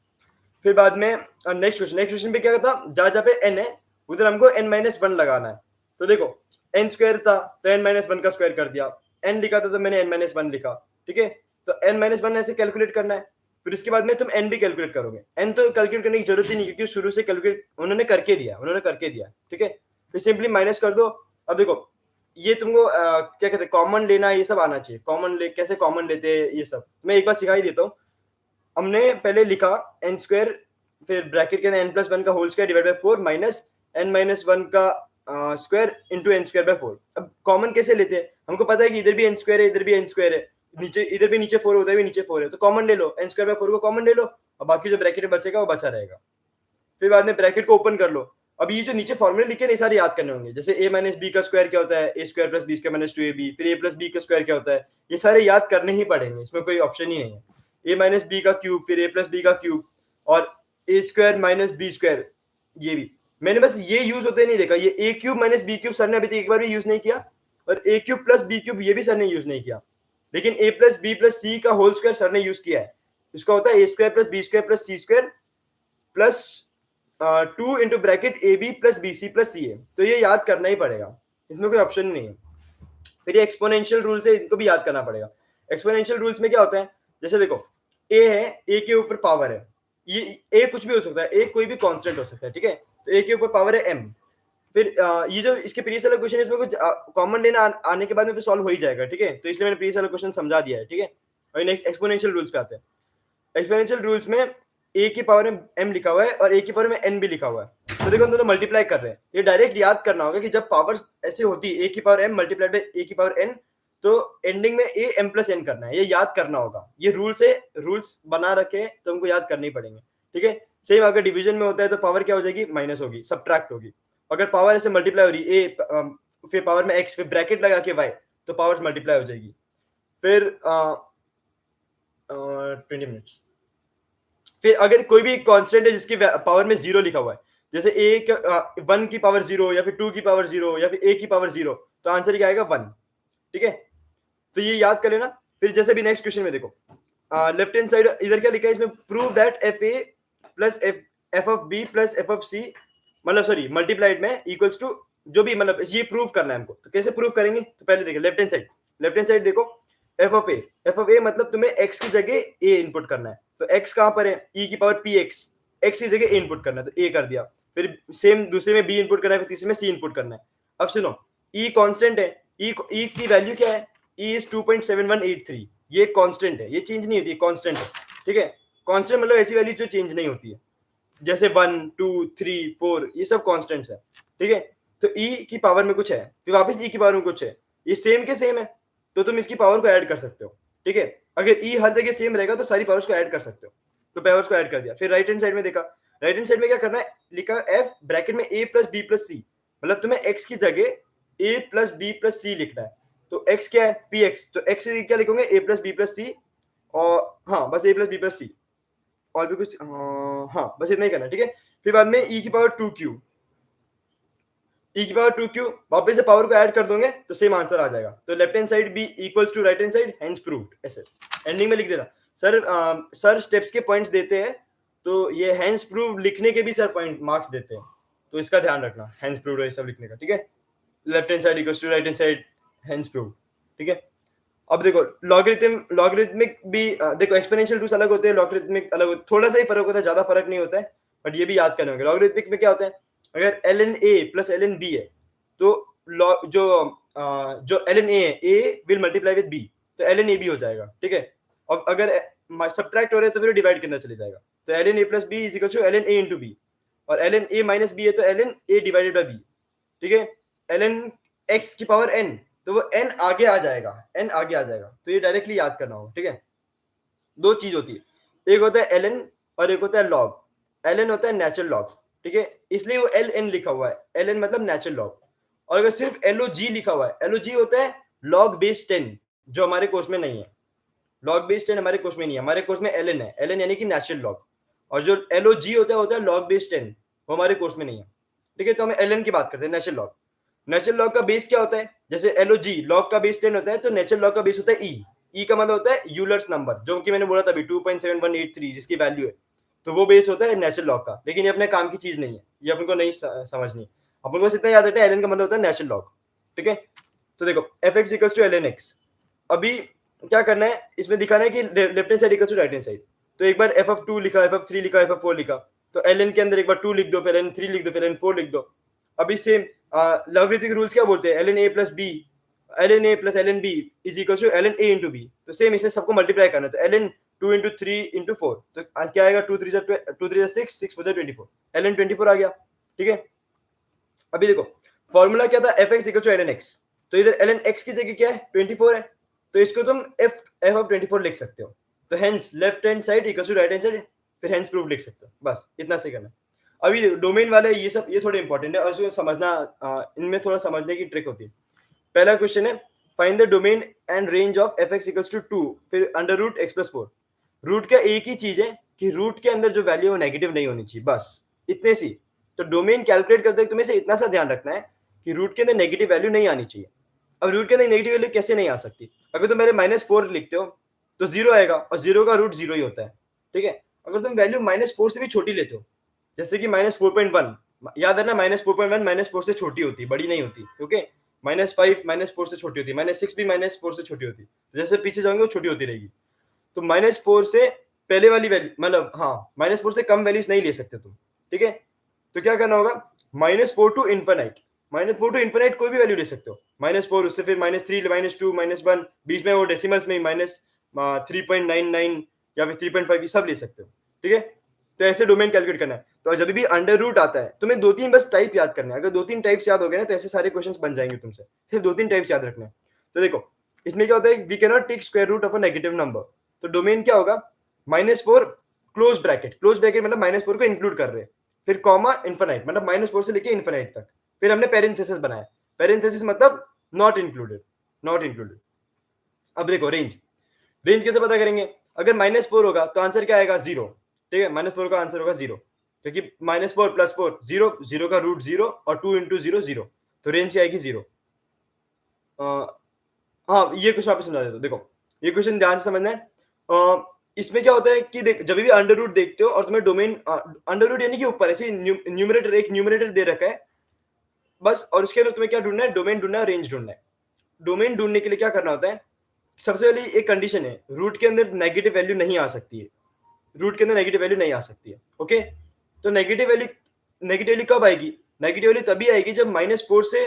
फिर बाद में नेक्स्ट क्वेश्चन पे क्या था, जहां पे n है उधर हमको n-1 लगाना है, तो देखो n स्क्वायर था तो n-1 का स्क्वायर कर दिया, n लिखा था तो मैंने n-1 लिखा, ठीक है। तो n-1 ऐसे कैलकुलेट करना है, फिर इसके बाद में तुम n भी कैलकुलेट करोगे, n तो कैलकुलेट करने की जरूरत ही नहीं क्योंकि शुरू से कैलकुलेट उन्होंने करके दिया, ठीक है। फिर सिंपली माइनस कर दो। अब देखो ये तुमको क्या कहते हैं कॉमन लेना, ये सब आना चाहिए, कैसे कॉमन लेते हैं ये सब मैं एक बार सिखा ही देता हूँ। हमने पहले लिखा n स्क्वायर, फिर ब्रैकेट के अंदर n+1 का whole square divide by 4 minus n-1 का square into n square by 4। अब कॉमन कैसे लेते हैं, हमको पता है कि इधर भी n स्क्वायर है, इधर भी n स्क्वायर है, नीचे इधर भी नीचे 4 उधर भी नीचे 4 है, तो कॉमन ले लो, n स्क्वायर बाय 4 को कॉमन ले लो, और बाकी जो ब्रैकेट में बचेगा वो बचा रहेगा। फिर बाद में ब्रैकेट को ओपन कर लो। अब ये जो नीचे फॉर्मूले लिखे नहीं सारे याद करने होंगे, जैसे a माइनस बी का स्क्वायर क्या होता है, a square plus b square minus 2ab, फिर a प्लस b का स्क्वायर क्या होता है, ये सारे याद करने ही पड़ेंगे, इसमें कोई ऑप्शन ही नहीं है। ए माइनस बी का क्यूब, फिर ए प्लस बी का क्यूब, और ए स्क्वायर माइनस बी स्क्वायर, ये भी मैंने बस ये यूज होते नहीं देखा। ये A cube minus B cube sir ने अभी तक एक बार भी यूज नहीं किया, और A cube plus B cube ये भी सर ने यूज नहीं किया, लेकिन A plus B plus C का होल स्क्वायर सर ने यूज किया है। इसका होता है A square plus B square plus C square plus 2 into bracket A B plus B C plus C A. तो ये याद करना ही पड़ेगा, इसमें कोई ऑप्शन नहीं है। फिर ये एक्सपोनेंशियल रूल से इनको भी याद करना पड़ेगा। एक्सपोनेंशियल रूल्स में क्या होता है, जैसे देखो ए है, ए के ऊपर पावर है, ये ए कुछ भी हो सकता है, ए कोई भी कांस्टेंट हो सकता है, ठीक है। तो ए के ऊपर पावर है एम। फिर ये जो इसके प्रीवियस वाला क्वेश्चन है, इसमें कुछ कॉमन लेना आने के बाद में फिर सॉल्व हो ही जाएगा, ठीक है। तो इसलिए मैंने प्रीवियस वाला क्वेश्चन समझा दिया है, ठीक है। और नेक्स्ट एक्सपोनेंशियल रूल्स पे आते हैं। एक्सपोनेंशियल रूल्स में ए की पावर में एम लिखा हुआ है और ए की पावर में एन भी लिखा हुआ है। तो देखो हम दोनों मल्टीप्लाई कर रहे हैं, ये डायरेक्ट याद करना होगा कि जब पावर ऐसे होती है ए की पावर एम मल्टीप्लाइड बाय ए की पावर एन, तो एंडिंग में ए एम प्लस एन करना है, ये याद करना होगा। ये रूल्स बना रखे तो हमको याद करने ही पड़ेंगे, ठीक है। सेम अगर डिवीजन में होता है तो पावर क्या हो जाएगी, माइनस होगी, सब्ट्रैक्ट होगी। अगर पावर ऐसे मल्टीप्लाई हो रही है ए फिर पावर में एक्स फिर ब्रैकेट लगा के वाई, तो पावर्स मल्टीप्लाई हो जाएगी। फिर 20 मिनट्स। फिर अगर कोई भी कांस्टेंट है जिसकी पावर में 0 लिखा हुआ है, जैसे ए 1 की पावर 0 या फिर 2 की पावर 0 या फिर ए की पावर 0, तो आंसर क्या आएगा 1, ठीक है। तो ये याद कर लेना। फिर जैसे भी नेक्स्ट क्वेश्चन में देखो, लेफ्ट हैंड साइड इधर क्या लिखा है, इसमें prove that F A plus F of B plus F of C, मतलब सॉरी मल्टीप्लाइड में इक्वल्स टू जो भी, मतलब ये प्रूव करना है हमको। तो कैसे प्रूव करेंगे, तो पहले देखो लेफ्ट हैंड साइड देखो, एफ ऑफ ए मतलब तुम्हें एक्स की जगह ए इनपुट करना है। तो एक्स कहां पर है, ई की पावर पी एक्स की जगह ए इनपुट करना है, तो ए कर दिया। फिर सेम दूसरे में बी इनपुट करना है, फिर तीसरे में सी इनपुट करना है। अब सुनो, ई कांस्टेंट है, ई की वैल्यू क्या है, ई इज 2.7183, ये कांस्टेंट है, ये चेंज नहीं होती है, कांस्टेंट है, ठीक है। कांस्टेंट मतलब ऐसी वैल्यू जो चेंज नहीं होती है, जैसे 1 2 3 4 ये सब कांस्टेंट्स है, ठीक है। तो ई की पावर में कुछ है, फिर वापस ई की पावर में कुछ है, ये सेम के सेम है, तो तुम इसकी पावर को ऐड कर सकते हो, ठीक है। अगर ई हर जगह सेम रहेगा तो सारी पावर्स को ऐड कर सकते हो, तो पावर्स को ऐड कर दिया। फिर राइट हैंड साइड में देखा, राइट हैंड साइड में क्या करना है, लिखा एफ ब्रैकेट में ए प्लस बी प्लस सी, मतलब तुम्हें एक्स की जगह ए प्लस बी प्लस सी लिखना है। तो एक्स क्या है, पी एक्स, तो एक्स क्या लिखोगे, ए प्लस बी प्लस सी, और हाँ बस ए प्लस बी प्लस सी, और भी कुछ हाँ बस इतना ही करना है, ठीक है। फिर बाद में ई की पावर 2q, ई की पावर 2q, वापस से पावर को ऐड कर दोगे तो सेम आंसर आ जाएगा। तो left hand side be equals to right hand side, hence proved. ऐसे एंडिंग में लिख देना। सर स्टेप्स के पॉइंट्स देते हैं, तो ये हेंस प्रूव्ड लिखने के भी सर पॉइंट मार्क्स देते हैं, तो इसका ध्यान रखना, हेंस प्रूव्ड ये सब लिखने का, ठीक है। Left hand side equals to right hand side, hence proved, ठीक है। अब देखो लॉगरिथमिक भी देखो, एक्सपोनेंशियल रूल्स अलग होते हैं, लॉगरिथमिक अलग होते हैं, थोड़ा सा ही फर्क होता है, ज्यादा फर्क नहीं होता है, बट ये भी याद करने होंगे। लॉगरिथमिक में क्या होता है, अगर ln a plus ln b है, तो जो ln a है, a will multiply with b, तो ln a b हो जाएगा, ठीक है। अब अगर सब्ट्रैक्ट हो रहे हैं तो फिर डिवाइड करना चले जाएगा, तो ln a plus b is equal to ln a into b, और ln a माइनस b है तो ln a divided by b, ठीक है। ln x की पावर n, तो वो n आगे आ जाएगा, n आगे आ जाएगा, तो ये डायरेक्टली याद करना होगा, ठीक है। दो चीज होती है, एक होता है ln और एक होता है log। ln होता है नेचुरल लॉग, ठीक है, इसलिए वो ln लिखा हुआ है, ln मतलब नेचुरल लॉग। और अगर सिर्फ log लिखा हुआ है, log होता है log बेस 10, जो हमारे कोर्स में नहीं है। log बेस 10 हमारे कोर्स में नहीं है, हमारे कोर्स में ln है, ln यानी कि नेचुरल लॉग। और जो log होता है log बेस 10, वो हमारे कोर्स में नहीं है, ठीक है। तो हमें ln की बात करते हैं, नेचुरल लॉग। नेचुरल लॉग का बेस क्या होता है, जैसे log लॉग का बेस 10 होता है, तो नेचुरल लॉग का बेस होता है e का मतलब होता है यूलर्स नंबर, जो कि मैंने बोला था अभी 2.7183 जिसकी वैल्यू है, तो वो बेस होता है नेचुरल लॉग का। लेकिन ये अपने काम की चीज नहीं है, ये अपन को नहीं समझनी, अपन को बस इतना याद रखना है ln का मतलब होता है नेचुरल लॉग, ठीक है। तो देखो fx equals to ln x, अभी क्या करना है, इसमें दिखाना है कि left hand side equals to right hand side. तो एक बार f(2) लिखा, f(3) लिखा, f(4) लिखा, तो ln के अंदर एक बार 2 लिख दो, फिर ln 3 लिख दो, फिर ln 4 लिख दो। अभी सेम लॉगरिथमिक रूल्स क्या बोलते हैं, ln a plus b, ln a plus ln b is equal to ln a into b। तो सेम इसमें सबको मल्टीप्लाई करना है, तो ln 2 इंटू 3 इंटू 4, तो क्या आएगा, 2 3 जा 6, 6 4 जा 24, ln 24 आ गया, ठीक है। अभी देखो फॉर्मूला क्या था, fx equal to ln x, तो इधर ln x की जगह क्या है, 24 है, तो इसको तुम f ऑफ 24 लिख सकते हो। तो hence left hand side equal to right hand side, फिर हेंस प्रूफ लिख सकते हो, बस इतना सही करना है। अभी डोमेन वाले ये सब, ये थोड़े इंपॉर्टेंट है और इसको समझना, इनमें थोड़ा समझने की ट्रिक होती है। पहला क्वेश्चन है, find the domain and range of fx equals to 2, फिर under root x plus 4। Root का एक ही चीज है कि रूट के अंदर जो वैल्यू है वो नेगेटिव नहीं होनी चाहिए, बस इतने सी। तो डोमेन कैलकुलेट करते तुम्हें से इतना सा ध्यान रखना है कि रूट के अंदर नेगेटिव वैल्यू नहीं आनी चाहिए। अब रूट के अंदर नेगेटिव वैल्यू कैसे नहीं आ सकती? अगर तुम मेरे -4 लिखते हो तो 0 आएगा, और 0 का रूट 0 ही होता है, ठीक है। अगर तुम वैल्यू -4 से भी छोटी लेते हो, जैसे कि -4.1, याद है ना, -4.1 -4 से छोटी होती है, बड़ी नहीं होती, ओके। -5 -4 से छोटी होती है, -6 भी -4 से छोटी होती है, जैसे पीछे जाओगे वो छोटी होती रहेगी। तो -4 से पहले वाली वैल्यू, मतलब हाँ, -4 से कम वैल्यूज नहीं ले सकते तुम, ठीक है। तो क्या करना होगा, -4 टू इन्फिनाइट, -4 टू इन्फिनाइट कोई भी वैल्यू ले सकते हो, -4 उससे फिर -3 -2 -1, बीच में वो डेसिमल्स में -3.99 या फिर 3.5 सब ले सकते हो, ठीक है। तो ऐसे डोमेन कैलकुलेट करना है। तो जब भी अंडर रूट आता है, तुम्हें 2-3 बस टाइप याद करना है। अगर 2-3 टाइप्स याद हो गए ना, तो ऐसे सारे क्वेश्चंस बन जाएंगे तुमसे। सिर्फ 2-3 टाइप्स याद रखना है। तो देखो, इसमें क्या होता है, we can not take square root of a negative number. तो डोमेन क्या होगा, -4 क्लोज ब्रैकेट, क्लोज ब्रैकेट मतलब -4 को इंक्लूड कर रहे हैं, फिर कॉमा इन्फिनाइट, मतलब -4 से लेके इन्फिनाइट तक, फिर हमने पेरेंथेसिस बनाया। पेरेंथेसिस मतलब नॉट इंक्लूडेड, नॉट इंक्लूडेड। अब देखो रेंज, रेंज कैसे पता करेंगे? अगर -4 होगा तो आंसर क्या आएगा, 0, ठीक है। -4 का आंसर होगा 0, क्योंकि -4 + 4 0, 0 का रूट 0, और 2 × 0 0, तो रेंज क्या आएगी, 0। हाँ, ये क्वेश्चन वापस समझा देता हूँ। देखो, ये क्वेश्चन ध्यान से समझना है। इसमें क्या होता है कि देख, जब भी अंडर रूट देखते हो और तुम्हें डोमेन, अंडर रूट यानी कि ऊपर ऐसे न्यूमरेटर, एक न्यूमरेटर दे रखा है बस, और उसके अंदर तुम्हें क्या ढूंढना है, डोमेन ढूंढना है, रेंज ढूंढना है। डोमेन ढूंढने के लिए क्या करना होता है, सबसे पहले एक कंडीशन है, रूट के अंदर नेगेटिव वैल्यू नहीं आ सकती है, रूट के अंदर नेगेटिव वैल्यू नहीं आ सकती है, ओके। तो नेगेटिव वैल्यू, नेगेटिव वैल्यू कब आएगी? नेगेटिव वैल्यू तभी आएगी जब -4 से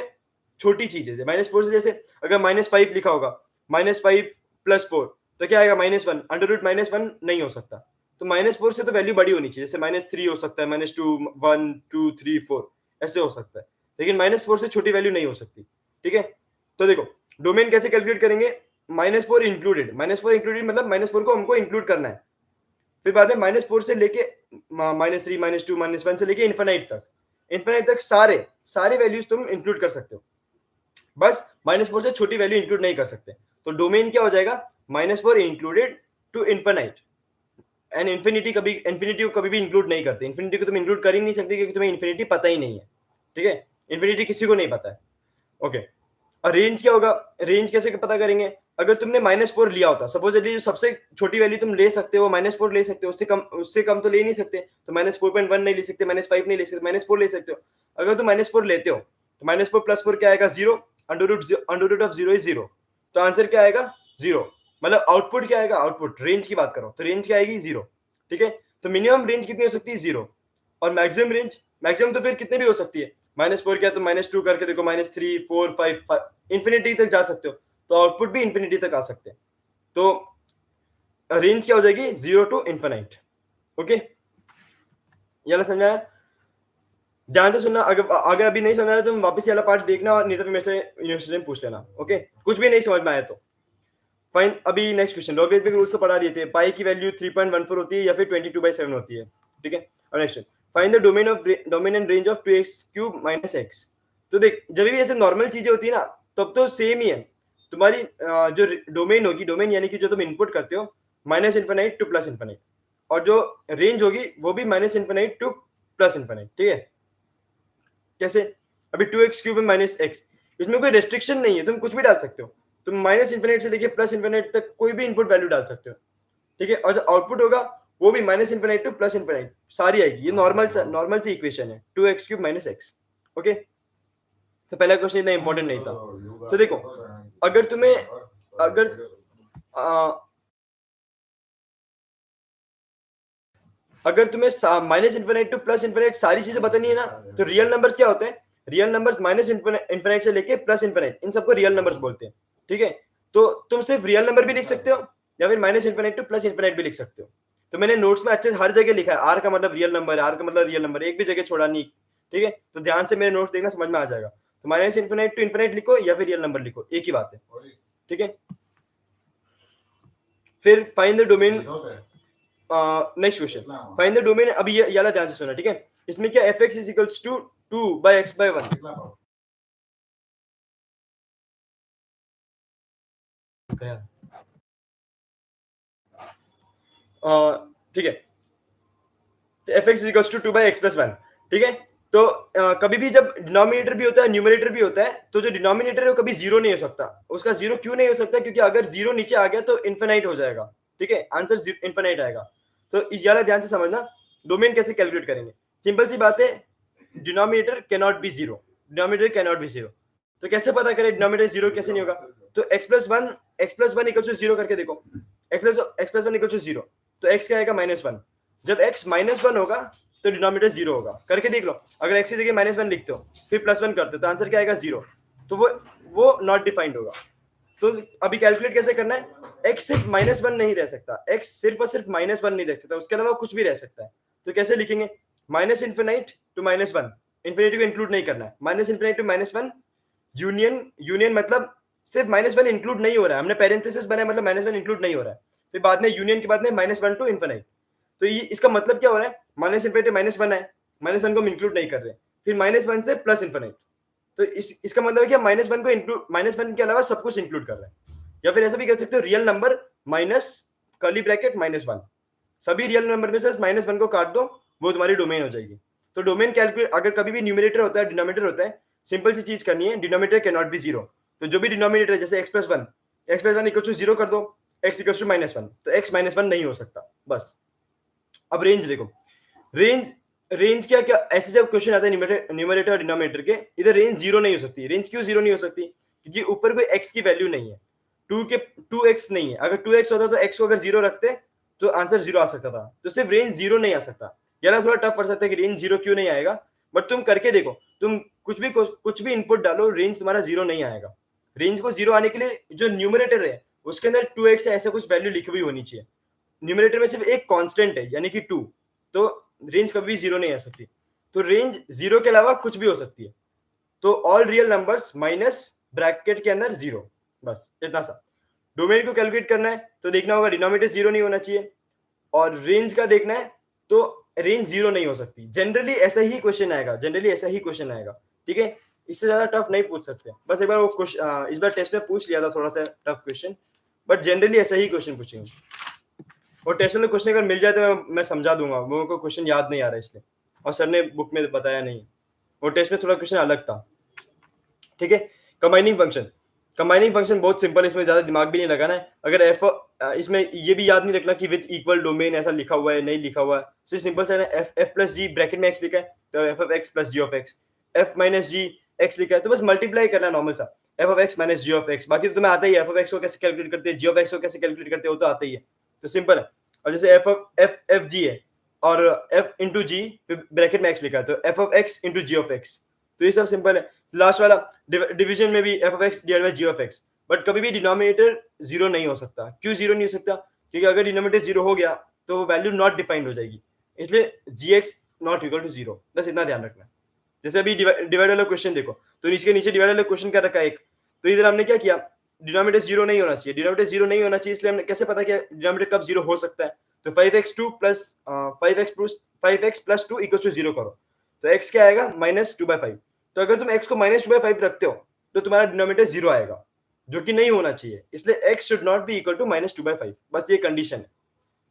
छोटी चीज है। -4 से, जैसे अगर -5 लिखा होगा, -5 + 4, तो क्या आएगा, -1, अंडर रूट -1 नहीं हो सकता। तो -4 से तो वैल्यू बड़ी होनी चाहिए, जैसे -3 हो सकता है, -2, 1, 2, 3, 4 ऐसे हो सकता है, लेकिन -4 से छोटी वैल्यू नहीं हो सकती, ठीक है। तो देखो, डोमेन कैसे कैलकुलेट करेंगे, -4 इंक्लूडेड, -4 इंक्लूडेड मतलब -4 को हमको इंक्लूड करना है। फिर बाद में -4 से लेके -3 -2 -1 से लेके इन्फिनाइट तक, इन्फिनाइट तक सारे सारे वैल्यूज तुम इंक्लूड कर सकते हो, बस -4 से छोटी वैल्यू इंक्लूड नहीं कर सकते। तो डोमेन क्या हो जाएगा, -4 included to infinite. And infinity कभी, इन्फिनिटी को कभी भी इंक्लूड नहीं करते, इन्फिनिटी को तुम इंक्लूड कर ही नहीं सकते, क्योंकि तुम्हें इन्फिनिटी पता ही नहीं है, ठीक है। इन्फिनिटी किसी को नहीं पता है, ओके। और रेंज क्या होगा, रेंज कैसे पता करेंगे? अगर तुमने -4 लिया होता, सपोजली जो सबसे छोटी वैल्यू तुम ले सकते हो -4 ले सकते हो, उससे कम तो ले नहीं सकते, तो -4.1 नहीं ले सकते, -5 नहीं ले सकते, -4 ले सकते हो। अगर तुम -4 लेते हो तो -4 + 4 क्या आएगा, 0, अंडर रूट ऑफ 0 इज 0, तो आंसर क्या आएगा, 0। मतलब आउटपुट क्या आएगा, आउटपुट रेंज की बात करो तो रेंज क्या आएगी, 0, ठीक है। तो मिनिमम रेंज कितनी हो सकती है, 0। और मैक्सिमम रेंज, मैक्सिमम तो फिर कितने भी हो सकती है, -4 क्या, तो -2 करके देखो, -3, 4, 5 इंफिनिटी तक जा सकते हो, तो आउटपुट भी इंफिनिटी तक आ सकते हैं। तो रेंज क्या हो जाएगी, 0 टू इन्फिनाइट, ओके। ये समझ में आया? ध्यान से सुनना, अगर अभी नहीं समझ आया तो वापस ये वाला पार्ट देखना, और नहीं तो मेरे से यूनिवर्सिटी में पूछ लेना, ओके। कुछ भी नहीं समझ में आया तो फाइन। अभी नेक्स्ट क्वेश्चन, लॉगरिथमिक रूल्स तो पढ़ा दिए थे, पाई की वैल्यू 3.14 होती है या फिर 22/7 होती है, ठीक है। और next, find the domain and range of 2x³ - x। तो देख, जब भी ऐसे नॉर्मल चीजें होती है ना, तब तो सेम ही है तुम्हारी, जो डोमेन होगी, डोमेन यानी कि जो तुम इनपुट करते हो, -∞ टू +∞, और जो रेंज होगी वो भी -∞ टू +∞, ठीक है। कैसे? अभी 2x³ में -x, इसमें कोई रेस्ट्रिक्शन नहीं है, तुम कुछ भी डाल सकते हो, तुम -∞ से लेके +∞ तक कोई भी इनपुट वैल्यू डाल सकते हो, ठीक है। और जो आउटपुट होगा वो भी -∞ टू +∞ सारी आएगी। ये नॉर्मल सी इक्वेशन है, 2x³ - x, ओके। तो पहला क्वेश्चन इतना इंपॉर्टेंट नहीं था। तो देखो, अगर तुम्हें, अगर अगर तुम्हें -∞ टू +∞ सारी चीजें बतानी है ना, तो रियल नंबर्स क्या होते हैं, रियल नंबर्स -∞ से लेके +∞, इन सबको रियल नंबर्स बोलते हैं, ठीक है। तो तुम सिर्फ रियल नंबर भी लिख सकते हो, या फिर -∞ टू +∞ भी लिख सकते हो। तो मैंने नोट्स में अच्छे से हर जगह लिखा है, आर का मतलब रियल नंबर, आर का मतलब रियल नंबर, एक भी जगह छोड़ा नहीं, ठीक है। तो ध्यान से मेरे नोट्स देखना, समझ में आ जाएगा। तो -∞ टू इन्फिनिट लिखो या फिर रियल नंबर लिखो, एक ही बात है, ठीक है। फिर find the domain, next question, find the domain. अभी ये वाला ध्यान से सुनना, ठीक है। इसमें क्या, f(x) = 2/x/1, ठीक है, F x equals to 2/x+1, ठीक है। तो कभी भी जब डिनोमिनेटर भी होता है न्यूमरेटर भी होता है, तो जो डिनोमिनेटर है वो कभी जीरो नहीं हो सकता। उसका जीरो क्यों नहीं हो सकता? क्योंकि अगर जीरो नीचे आ गया तो इन्फिनाइट हो जाएगा, ठीक है, आंसर इन्फिनाइट आएगा। तो इस वाला ध्यान से समझना, डोमेन कैसे कैलकुलेट करेंगे। सिंपल सी बात है, denominator can not be zero, denominator can not be zero. तो कैसे पता करें डिनोमिनेटर जीरो कैसे नहीं होगा? तो x+1 इक्वल टू जीरो करके देखो, x+1 इक्वल टू जीरो, तो x क्या आएगा? -1। जब x -1 होगा तो डिनोमिनेटर जीरो होगा, करके देख लो। अगर x की जगह -1 लिखते हो फिर +1 करते हो तो आंसर क्या आएगा? जीरो। तो वो नॉट डिफाइंड होगा। तो अभी कैलकुलेट कैसे करना है? x सिर्फ -1 नहीं रह सकता, x सिर्फ और सिर्फ -1 नहीं रह सकता, उसके अलावा कुछ भी रह सकता है। तो कैसे लिखेंगे? माइनस इन्फिनाइट टू -1, इन्फिनिटी को इंक्लूड नहीं करना है, माइनस इन्फिनाइट टू -1 यूनियन मतलब सिर्फ -1 इंक्लूड नहीं हो रहा है, हमने पेरेंथेसिस बनाया मतलब -1 इंक्लूड नहीं हो रहा है, फिर बाद में यूनियन के बाद में -1 टू इन्फिनाइट। तो ये इसका मतलब क्या हो रहा है? माइनस इन्फिनिटी -1 है, -1 को हम इंक्लूड नहीं कर रहे, फिर -1 से प्लस इन्फिनाइट। तो इसका मतलब है कि -1 को इंक्लूड, -1 के अलावा सब कुछ इंक्लूड कर रहे हैं। या फिर ऐसा भी कह सकते हो, real number minus curly bracket -1, सभी रियल नंबर में से -1 को काट दो, वो तुम्हारी डोमेन हो जाएगी। तो डोमेन कैलकुलेट, अगर कभी भी न्यूमरेटर होता है डिनोमिनेटर होता है, सिंपल सी चीज करनी है, denominator can not be zero. तो जो भी डिनोमिनेटर है, जैसे x+1 इक्वल टू जीरो कर दो, x इक्वल टू -1, तो x -1 नहीं हो सकता, बस। अब रेंज देखो, रेंज रेंज क्या क्या ऐसे जब क्वेश्चन आता है न्यूमरेटर और डिनोमिनेटर के, इधर रेंज जीरो नहीं हो सकती। रेंज क्यों जीरो नहीं हो सकती? क्योंकि ऊपर कोई x की वैल्यू नहीं है, 2x नहीं है। अगर 2x होता तो x को अगर जीरो रखते तो आंसर जीरो आ सकता था, तो सिर्फ रेंज जीरो नहीं आ सकता। यार थोड़ा टफ पड़ सकता है कि रेंज जीरो क्यों नहीं आएगा, बट तुम करके देखो, तुम कुछ भी इनपुट डालो, रेंज तुम्हारा जीरो नहीं आएगा। रेंज को जीरो आने के लिए जो न्यूमरेटर है उसके अंदर 2x ऐसा कुछ वैल्यू लिखी हुई होनी चाहिए। न्यूमरेटर में सिर्फ एक कांस्टेंट है यानी कि 2, तो रेंज कभी भी जीरो नहीं आ सकती। तो रेंज जीरो के अलावा कुछ भी हो सकती है। तो all real numbers minus bracket के अंदर जीरो, बस इतना सा। डोमेन को कैलकुलेट करना है तो देखना होगा डिनोमिनेटर जीरो नहीं होना चाहिए, और रेंज का देखना है तो रेंज जीरो नहीं हो सकती। जनरली ऐसा ही क्वेश्चन आएगा, जनरली ऐसा ही क्वेश्चन आएगा, ठीक है। इससे ज्यादा टफ नहीं पूछ सकते। बस एक बार वो इस बार टेस्ट में पूछ लिया था थोड़ा सा टफ क्वेश्चन, बट जनरली ऐसा ही क्वेश्चन पूछेंगे। और टेस्ट में क्वेश्चन अगर मिल जाए तो मैं समझा दूंगा, वो को क्वेश्चन याद नहीं आ रहा इसलिए, और सर ने बुक में बताया नहीं। वो टेस्ट में थोड़ा क्वेश्चन अलग था, ठीक है। कंबाइनिंग फंक्शन बहुत सिंपल है, इसमें ज्यादा दिमाग भी नहीं लगाना है। अगर एफ, इसमें ये भी याद नहीं रखना कि विद इक्वल डोमेन ऐसा लिखा हुआ है नहीं लिखा हुआ है, सिर्फ सिंपल से एफ प्लस जी ब्रैकेट में एक्स लिखा है तो f of x plus g of x, f minus g x लिखा है तो बस मल्टीप्लाई करना नॉर्मल सा, f of x minus g of x. बाकी तो तुम्हें आता ही है, एफ ऑफ एक्स को कैसे कैलकुलेट करते हैं, जी ऑफ एक्स को कैसे कैलकुलेट करते हो तो आता ही है, तो सिंपल है। और जैसे एफ ऑफ एफ जी है और एफ इंटू जी ब्रैकेट में एक्स लिखा है तो f of x into g of x, तो ये सब सिंपल है। लास्ट वाला डिवीजन में भी f of x divide by g of x, but कभी भी डिनोमिनेटर जीरो नहीं हो सकता। क्यों जीरो नहीं हो सकता? क्योंकि अगर डिनोमिनेटर जीरो हो गया तो वैल्यू नॉट डिफाइंड हो जाएगी, इसलिए G X not equal to zero, बस इतना ध्यान रखना है। जैसे अभी डिवाइड वाला क्वेश्चन देखो, तो इसके नीचे डिवाइड वाला क्वेश्चन कर रखा है एक, तो इधर हमने क्या किया, डिनोमिनेटर जीरो नहीं होना चाहिए, डिनोमिनेटर जीरो नहीं होना चाहिए, इसलिए हमने कैसे पता किया डिनोमिनेटर कब जीरो हो सकता है? तो 5x2 plus 5x plus 2 equal to zero करो, तो x क्या आएगा? -2/5। तो अगर तुम x को -2/5 रखते हो तो तुम्हारा डिनोमिनेटर जीरो आएगा, जो कि नहीं होना चाहिए, इसलिए x should not be equal to -2/5, बस ये कंडीशन है।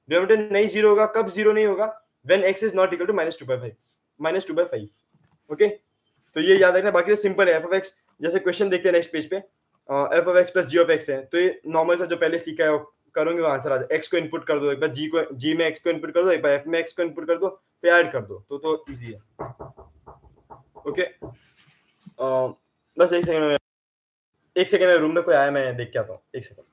डिनोमिनेटर नहीं जीरो होगा, कब जीरो नहीं होगा? When x is not equal to -2/5। Okay, तो ये याद रखना। बाकी तो सिंपल है, एफ ऑफ एक्स जैसे क्वेश्चन देखते हैं नेक्स्ट पेज पे, f of x plus g of x है, तो ये नॉर्मल सा जो पहले सीखा है करोगे वो आंसर आ जाए। एक्स को इनपुट कर दो, एक बार जी में एक्स को इनपुट कर दो, एक बार एफ में एक्स को इनपुट कर दो, फिर ऐड कर दो, तो इजी है। ओके, बस एक सेकंड में रूम में कोई आया, मैं देख के आता हूँ, एक सेकंड।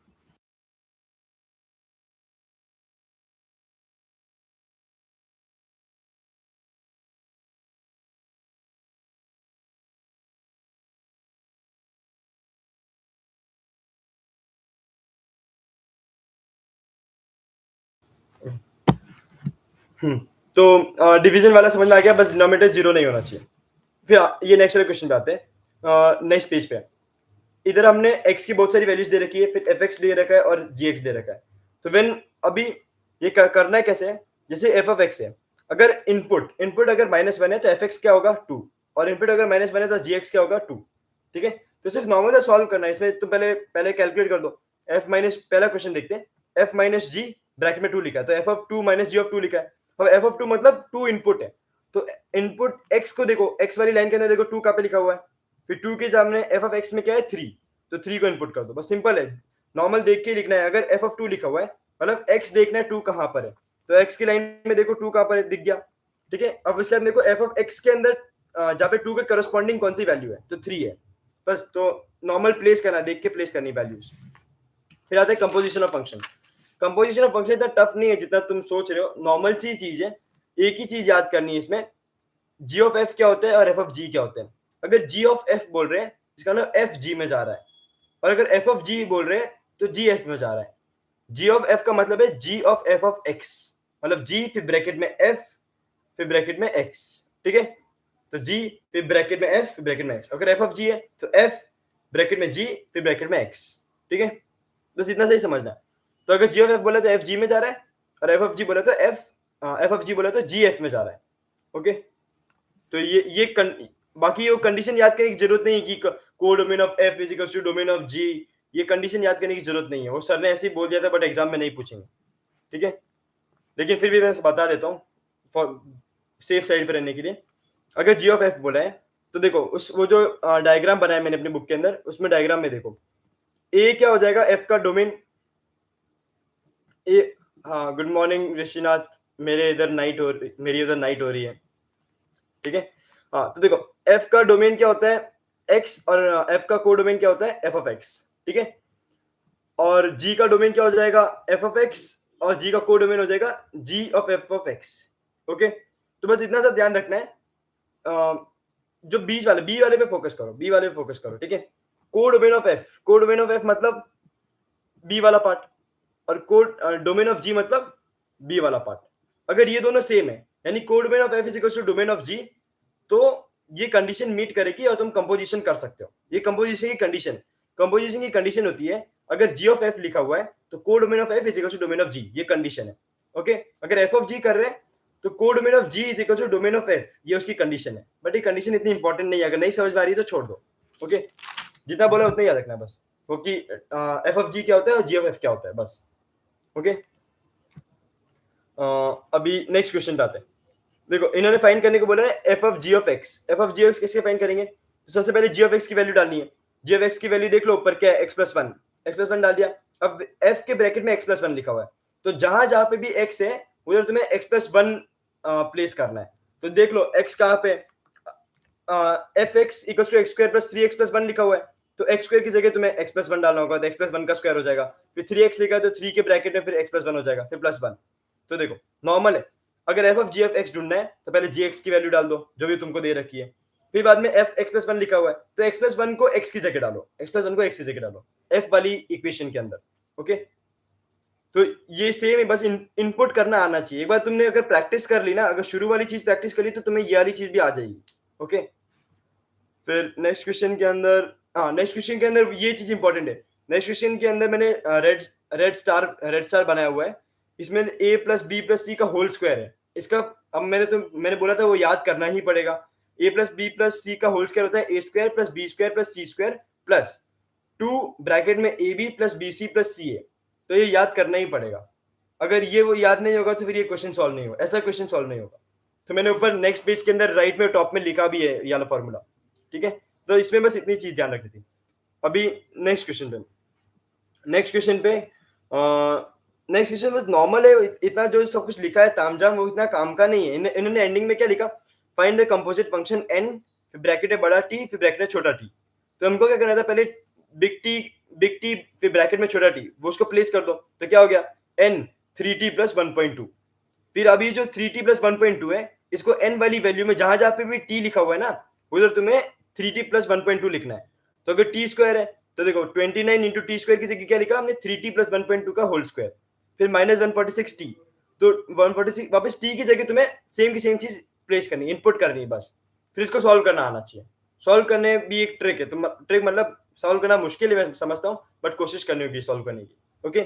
तो डिवीजन वाला समझ में आ गया, बस डिनोमिनेटर जीरो नहीं होना चाहिए। फिर ये नेक्स्ट वाले क्वेश्चन पे आते हैं, नेक्स्ट पेज पे। इधर हमने x की बहुत सारी वैल्यूज दे रखी है, फिर fx दे रखा है और gx दे रखा है। तो व्हेन अभी ये करना है कैसे है, जैसे f ऑफ x है, अगर इनपुट अगर -1 है तो fx क्या होगा? 2, और इनपुट अगर -1 है तो gx क्या होगा? 2, ठीक है। तो सिर्फ नॉर्मल सॉल्व करना है, इसमें तुम पहले कैलकुलेट कर दो। f माइनस, पहला क्वेश्चन देखते हैं, f माइनस जी ब्रैकेट में 2 लिखा है, तो f of 2 minus g of 2 लिखा है। अब एफ ऑफ 2 मतलब 2 इनपुट है, तो इनपुट x को देखो, x वाली लाइन के अंदर देखो 2 कहाँ पे लिखा हुआ है, फिर 2 के सामने एफ ऑफ x में क्या है 3, तो 3 को इनपुट कर दो, बस सिंपल है। नॉर्मल देख के लिखना है, अगर एफ ऑफ 2 लिखा हुआ है मतलब x देखना है 2 कहाँ पर है, तो x की लाइन में देखो 2 कहाँ पर है, दिख गया, ठीक है। अब उसके बाद देखो एफ ऑफ x के अंदर जहाँ पे 2 के करस्पॉन्डिंग कौन सी वैल्यू है, तो 3 है, बस। तो नॉर्मल प्लेस करना, देख के प्लेस करनी वैल्यूज। फिर आता है composition of function. Composition of function इतना टफ नहीं है जितना तुम सोच रहे हो, नॉर्मल सी चीज है। एक ही चीज याद करनी है इसमें, जी ऑफ एफ क्या होता है और एफ ऑफ जी क्या होते हैं। अगर जी ऑफ एफ बोल रहे हैं इसका मतलब एफ जी में जा रहा है, और अगर एफ ऑफ जी बोल रहे हैं तो जी एफ में जा रहा है। जी ऑफ एफ का मतलब है g of F of X, मतलब जी फिर ब्रैकेट में एफ फिर ब्रैकेट में एक्स, ठीक है। तो जी फिर ब्रैकेट में एफ फिर ब्रैकेट में एक्स। अगर एफ ऑफ जी है तो एफ ब्रैकेट में जी फिर ब्रैकेट में एक्स, ठीक है। बस इतना सही समझना है। तो अगर जी ऑफ एफ बोला तो एफ जी में जा रहा है, और एफ ऑफ जी बोला तो एफ ऑफ जी बोला तो जी एफ में जा रहा है, ओके। तो बाकी वो कंडीशन याद करने की जरूरत नहीं है कि को domain of F is equal to domain of G, ये कंडीशन याद करने की जरूरत नहीं है, वो सर ने ऐसे ही बोल दिया था बट एग्जाम में नहीं पूछेंगे, ठीक है। लेकिन फिर भी मैं बता देता हूँ फॉर सेफ साइड पर रहने के लिए। अगर जी ऑफ एफ बोला है तो देखो उस वो जो डायग्राम बनाया मैंने अपने बुक के अंदर, उसमें डायग्राम में देखो ए क्या हो जाएगा, एफ का डोमेन ए। हाँ गुड मॉर्निंग ऋषिनाथ, मेरी इधर नाइट हो रही है, ठीक है। हाँ तो देखो एफ का डोमेन क्या होता है एक्स, और एफ का को डोमेन क्या होता है एफ ऑफ एक्स, ठीक है। और जी का डोमेन क्या हो जाएगा एफ ऑफ एक्स, और जी का को डोमेन हो जाएगा G of F of X, okay. तो बस इतना सा ध्यान रखना है, जो बीच वाले बी वाले पे फोकस करो, बी वाले पे फोकस करो, ठीक है। को डोमेन ऑफ एफ मतलब बी वाला पार्ट, और कोड डोमेन ऑफ जी मतलब बी वाला पार्ट। अगर ये दोनों सेम है यानी codomain of F is equal to domain of G, तो ये कंडीशन मीट करेगी और तुम कंपोजिशन कर सकते हो। ये कंपोजिशन की कंडीशन होती है, अगर जी ऑफ एफ लिखा हुआ है तो codomain of F is equal to domain of G, ये कंडीशन है, ओके। अगर एफ ऑफ जी कर रहे हैं तो codomain of g is equal to domain of f, ये उसकी कंडीशन है। बट ये कंडीशन इतनी इंपॉर्टेंट नहीं है, अगर नहीं समझ में आ रही तो छोड़ दो, ओके। जितना बोला उतना याद रखना बस, क्योंकि एफ ऑफ जी क्या होता है और जी ऑफ एफ क्या होता है, बस, ओके। अभी नेक्स्ट क्वेश्चन पे आते हैं। देखो इन्होंने फाइंड करने को बोला है F of g of x. F of g of x कैसे फाइंड करेंगे, तो सबसे पहले जी ऑफ एक्स की वैल्यू डालनी है। जी ऑफ एक्स की वैल्यू देख लो, ऊपर क्या है एक्स प्लस वन डाल दिया। अब एफ के ब्रैकेट में एक्स प्लस वन लिखा हुआ है, तो जहां जहां पे भी एक्स है उधर तुम्हें एक्स प्लस वन प्लेस करना है। तो देख लो एक्स कहाँ पे, f x equal to x square plus three x plus one लिखा हुआ है, तो एक्स स्क्वायर की जगह तुम्हें एक्स प्लस वन डालना होगा, तो एक्स प्लस वन का स्क्वायर हो जाएगा। फिर थ्री एक्स लिखा है तो थ्री के ब्रैकेट में फिर एक्स प्लस वन हो जाएगा, फिर प्लस वन। तो देखो नॉर्मल है, अगर f of g of x ढूंढना है तो पहले जी एक्स की वैल्यू डाल दो जो भी तुमको दे रखी है, फिर बाद में एफ एक्स प्लस वन लिखा हुआ है तो एक्स प्लस वन को एक्स की जगह डालो, एक्स प्लस वन को एक्स की जगह डालो एफ वाली इक्वेशन के अंदर, ओके। तो ये सेम है, बस इनपुट करना आना चाहिए। एक बार तुमने अगर प्रैक्टिस कर ली ना, अगर शुरू वाली चीज प्रैक्टिस कर ली तो तुम्हें ये वाली चीज भी आ जाएगी, ओके। फिर नेक्स्ट क्वेश्चन के अंदर, नेक्स्ट क्वेश्चन के अंदर ये चीज इंपॉर्टेंट है। नेक्स्ट क्वेश्चन के अंदर मैंने रेड स्टार बनाया हुआ है, इसमें a plus B plus C का होल स्क्वायर है। इसका अब मैंने बोला था वो याद करना ही पड़ेगा। a plus B plus C का होल स्क्वायर होता है a square plus B square plus C square plus 2 bracket में A B plus B C plus C है, तो ये याद करना ही पड़ेगा। अगर ये वो याद नहीं होगा तो फिर ये क्वेश्चन सॉल्व नहीं होगा, ऐसा क्वेश्चन सॉल्व नहीं होगा। तो मैंने ऊपर नेक्स्ट पेज के अंदर राइट में टॉप में लिखा भी है ये वाला फॉर्मूला, ठीक है। तो इसमें बस इतनी चीज ध्यान रखनी थी। अभी नेक्स्ट क्वेश्चन पे नेक्स्ट क्वेश्चन बस नॉर्मल है, इतना जो सब कुछ लिखा है तामझाम वो इतना काम का नहीं है। इन्होंने एंडिंग में क्या लिखा, find the composite function n, फिर ब्रैकेट है बड़ा टी फिर ब्रैकेट है छोटा टी। तो हमको क्या करना था, पहले बिग टी फिर ब्रैकेट में छोटा टी, वो उसको प्लेस कर दो, तो क्या हो गया n 3t प्लस 1.2। फिर अभी जो 3t प्लस 1.2 है, इसको n वाली वैल्यू में जहां जहां पे भी t लिखा हुआ है ना, उधर तुम्हें 3t प्लस 1.2 लिखना है। तो अगर t स्क्वायर है तो देखो 29 इंटू टी स्क्वायर की जगह क्या लिखा हमने 3t प्लस 1.2 का होल स्क्वायर, फिर माइनस 146t, तो 146 वापस t की जगह तुम्हें सेम की सेम चीज प्लेस करनी, इनपुट करनी है बस। फिर इसको सॉल्व करना आना चाहिए। सॉल्व करने भी एक ट्रिक है, तो ट्रिक मतलब सॉल्व करना मुश्किल है मैं समझता हूँ, बट कोशिश करनी होगी सॉल्व करने की, ओके।